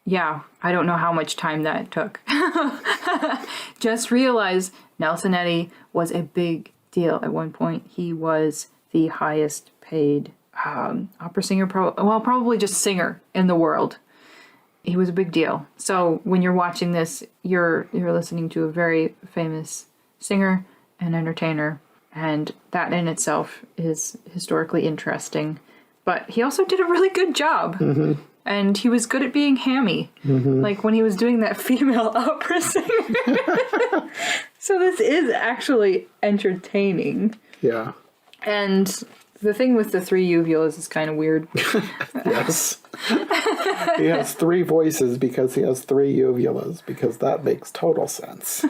yeah, I don't know how much time that took. Just realize Nelson Eddy was a big deal at one point. He was the highest paid opera singer, probably just singer in the world. He was a big deal. So when you're watching this, you're listening to a very famous singer and entertainer, and that in itself is historically interesting. But he also did a really good job. Mm-hmm. And he was good at being hammy. Mm-hmm. Like when he was doing that female opera singer. So this is actually entertaining. yeah. And the thing with the three uvulas is kind of weird. Yes. He has three voices because he has three uvulas, because that makes total sense.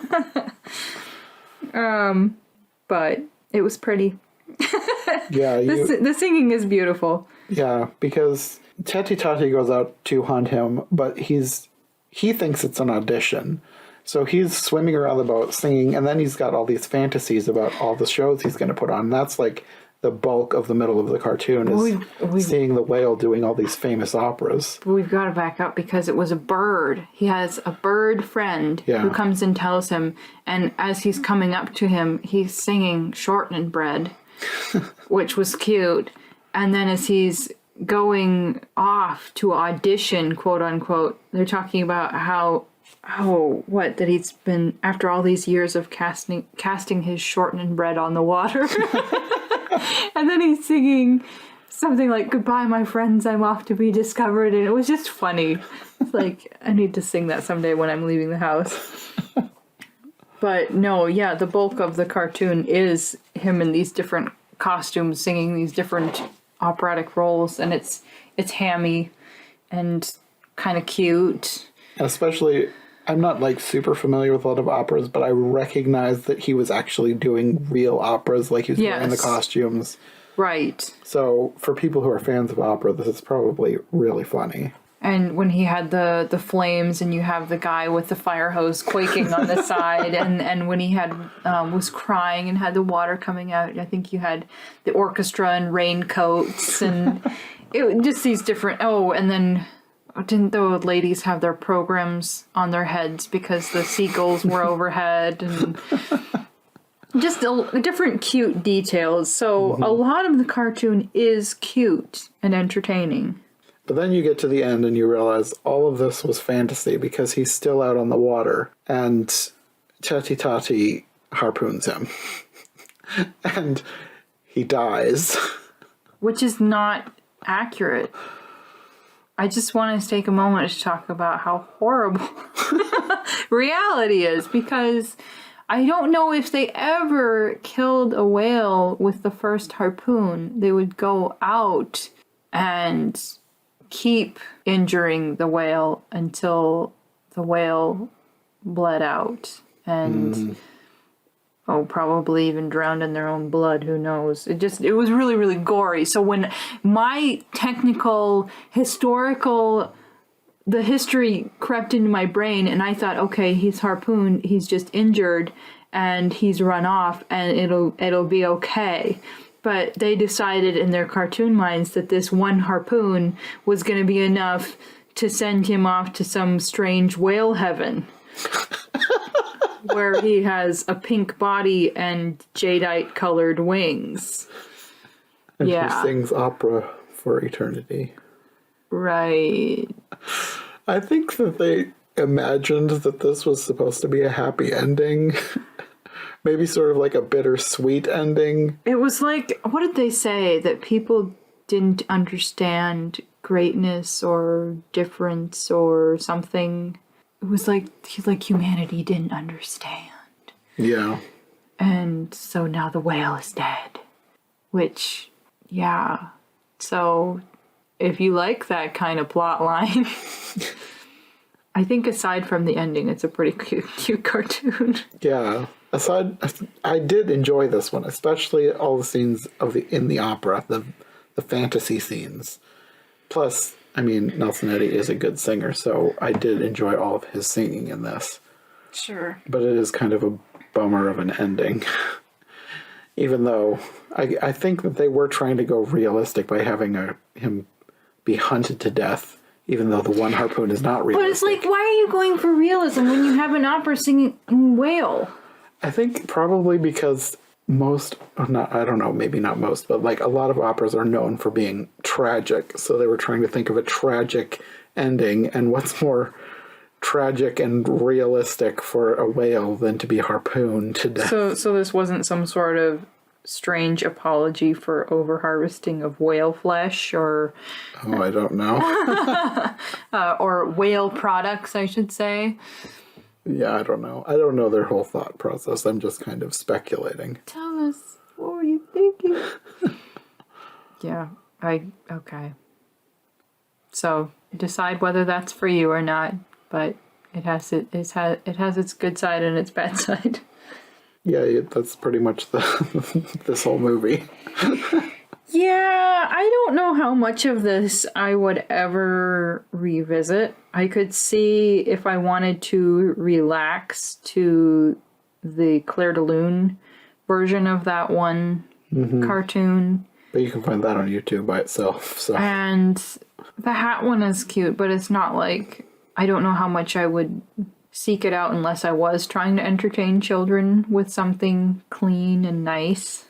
But it was pretty. Yeah. The singing is beautiful. Yeah, because Teti Tati goes out to hunt him, but he thinks it's an audition. So he's swimming around the boat singing, and then he's got all these fantasies about all the shows he's going to put on. And that's like the bulk of the middle of the cartoon is seeing the whale doing all these famous operas. But we've got to back up because it was a bird. He has a bird friend who comes and tells him, and as he's coming up to him, he's singing Shortening Bread, which was cute. And then as he's going off to audition, quote unquote. They're talking about that he's been, after all these years of casting his shortening bread on the water. And then he's singing something like, "Goodbye, my friends, I'm off to be discovered." And it was just funny. It's like, I need to sing that someday when I'm leaving the house. But no, yeah, the bulk of the cartoon is him in these different costumes singing these different operatic roles, and it's hammy and kind of cute. Especially, I'm not like super familiar with a lot of operas, but I recognize that he was actually doing real operas, like he was wearing the costumes. Right. So for people who are fans of opera, this is probably really funny. And when he had the flames, and you have the guy with the fire hose quaking on the side, and when he had was crying and had the water coming out, I think you had the orchestra and raincoats, and it just these different. Oh, and then didn't the ladies have their programs on their heads because the seagulls were overhead, and just different cute details. So a lot of the cartoon is cute and entertaining. But then you get to the end and you realize all of this was fantasy because he's still out on the water and Tati harpoons him. And he dies. Which is not accurate. I just want to take a moment to talk about how horrible reality is, because I don't know if they ever killed a whale with the first harpoon. They would go out and keep injuring the whale until the whale bled out and probably even drowned in their own blood, who knows. It was really, really gory. So when my technical the history crept into my brain, and I thought, okay, he's harpooned, he's just injured and he's run off and it'll be okay. But they decided in their cartoon minds that this one harpoon was going to be enough to send him off to some strange whale heaven where he has a pink body and jadeite-colored wings. And he sings opera for eternity. Right. I think that they imagined that this was supposed to be a happy ending. Maybe sort of like a bittersweet ending. It was like, what did they say? That people didn't understand greatness or difference or something. It was like humanity didn't understand. Yeah. And so now the whale is dead. Which, yeah. So if you like that kind of plot line, I think aside from the ending, it's a pretty cute cartoon. Yeah. I did enjoy this one, especially all the scenes in the opera, the fantasy scenes. Plus, I mean, Nelson Eddy is a good singer, so I did enjoy all of his singing in this. Sure. But it is kind of a bummer of an ending. Even though I think that they were trying to go realistic by having him be hunted to death, even though the one harpoon is not realistic. But it's like, why are you going for realism when you have an opera singing whale? I think probably because I don't know, maybe not most, but like a lot of operas are known for being tragic. So they were trying to think of a tragic ending, and what's more tragic and realistic for a whale than to be harpooned to death. So this wasn't some sort of strange apology for over-harvesting of whale flesh or... Oh, I don't know. or whale products, I should say. Yeah, I don't know. I don't know their whole thought process. I'm just kind of speculating. Thomas, what were you thinking? Yeah, okay. So decide whether that's for you or not, but it has its good side and its bad side. Yeah, that's pretty much this whole movie. Yeah, I don't know how much of this I would ever revisit. I could see if I wanted to relax to the Claire de Lune version of that one cartoon. But you can find that on YouTube by itself. So. And the hat one is cute, but it's not like... I don't know how much I would seek it out unless I was trying to entertain children with something clean and nice.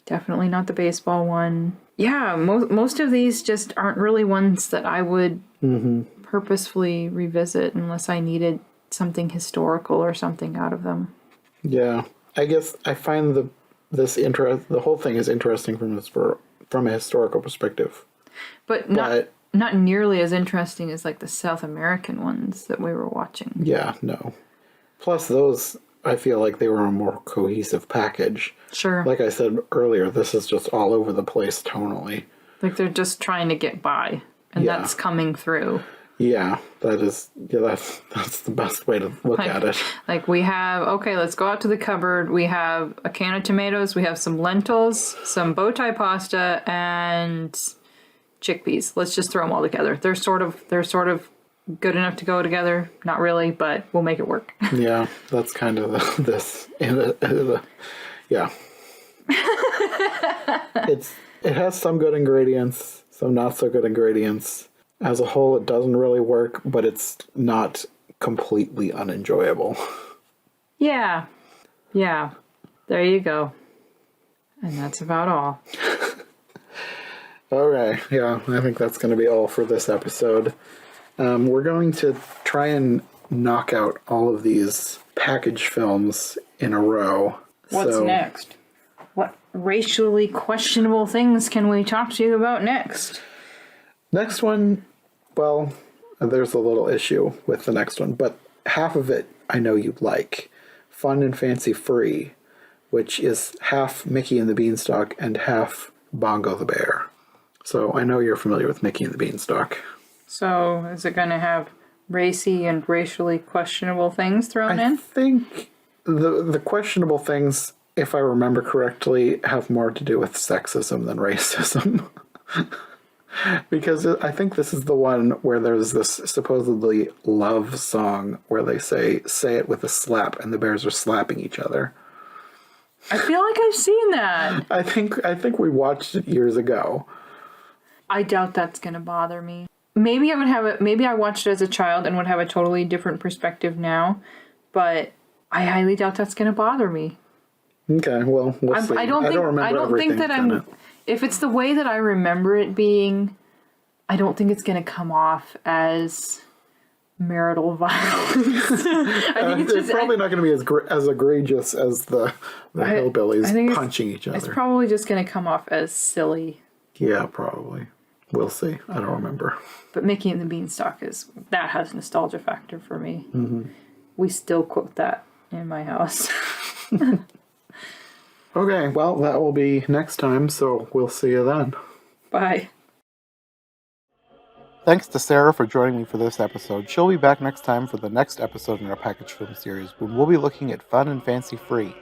Definitely not the baseball one. Yeah, most of these just aren't really ones that I would purposefully revisit unless I needed something historical or something out of them. Yeah, I guess I find the whole thing is interesting from a historical perspective. But not nearly as interesting as like the South American ones that we were watching. Yeah, no. Plus, those I feel like they were a more cohesive package. Sure. Like I said earlier, this is just all over the place tonally. Like they're just trying to get by, and Yeah. that's coming through. Yeah, that's the best way to look at it. Like we have, okay, let's go out to the cupboard. We have a can of tomatoes. We have some lentils, some bow tie pasta, and chickpeas. Let's just throw them all together. They're sort of good enough to go together. Not really, but we'll make it work. Yeah, that's kind of yeah. It has some good ingredients, some not so good ingredients. As a whole, it doesn't really work, but it's not completely unenjoyable. Yeah. Yeah. There you go. And that's about all. Okay, yeah, I think that's going to be all for this episode. We're going to try and knock out all of these package films in a row. What's next? What racially questionable things can we talk to you about next? Next one, well, there's a little issue with the next one, but half of it I know you'd like. Fun and Fancy Free, which is half Mickey and the Beanstalk and half Bongo the Bear. So I know you're familiar with Mickey and the Beanstalk. So is it going to have racy and racially questionable things thrown in? I think the questionable things, if I remember correctly, have more to do with sexism than racism. Because I think this is the one where there's this supposedly love song where they say it with a slap, and the bears are slapping each other. I feel like I've seen that. I think we watched it years ago. I doubt that's going to bother me. Maybe I watched it as a child and would have a totally different perspective now, but I highly doubt that's going to bother me. Okay, well, we'll see. I don't think that if it's the way that I remember it being, I don't think it's going to come off as marital violence. I think it's probably not going to be as egregious as the hillbillies punching each other. It's probably just going to come off as silly. Yeah, probably. We'll see. I don't remember. But Mickey and the Beanstalk that has nostalgia factor for me. Mm-hmm. We still quote that in my house. Okay, well, that will be next time, so we'll see you then. Bye. Thanks to Sarah for joining me for this episode. She'll be back next time for the next episode in our package film series, when we'll be looking at Fun and Fancy Free.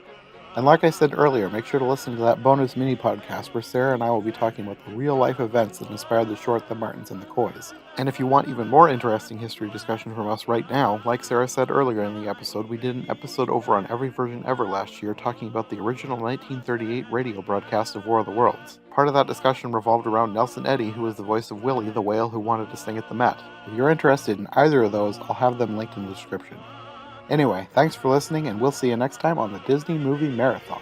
And like I said earlier, make sure to listen to that bonus mini podcast where Sarah and I will be talking about the real-life events that inspired the short The Martins and the Coys. And if you want even more interesting history discussion from us right now, like Sarah said earlier in the episode, we did an episode over on Every Version Ever last year talking about the original 1938 radio broadcast of War of the Worlds. Part of that discussion revolved around Nelson Eddy, who was the voice of Willie, the whale who wanted to sing at the Met. If you're interested in either of those, I'll have them linked in the description. Anyway, thanks for listening, and we'll see you next time on the Disney Movie Marathon.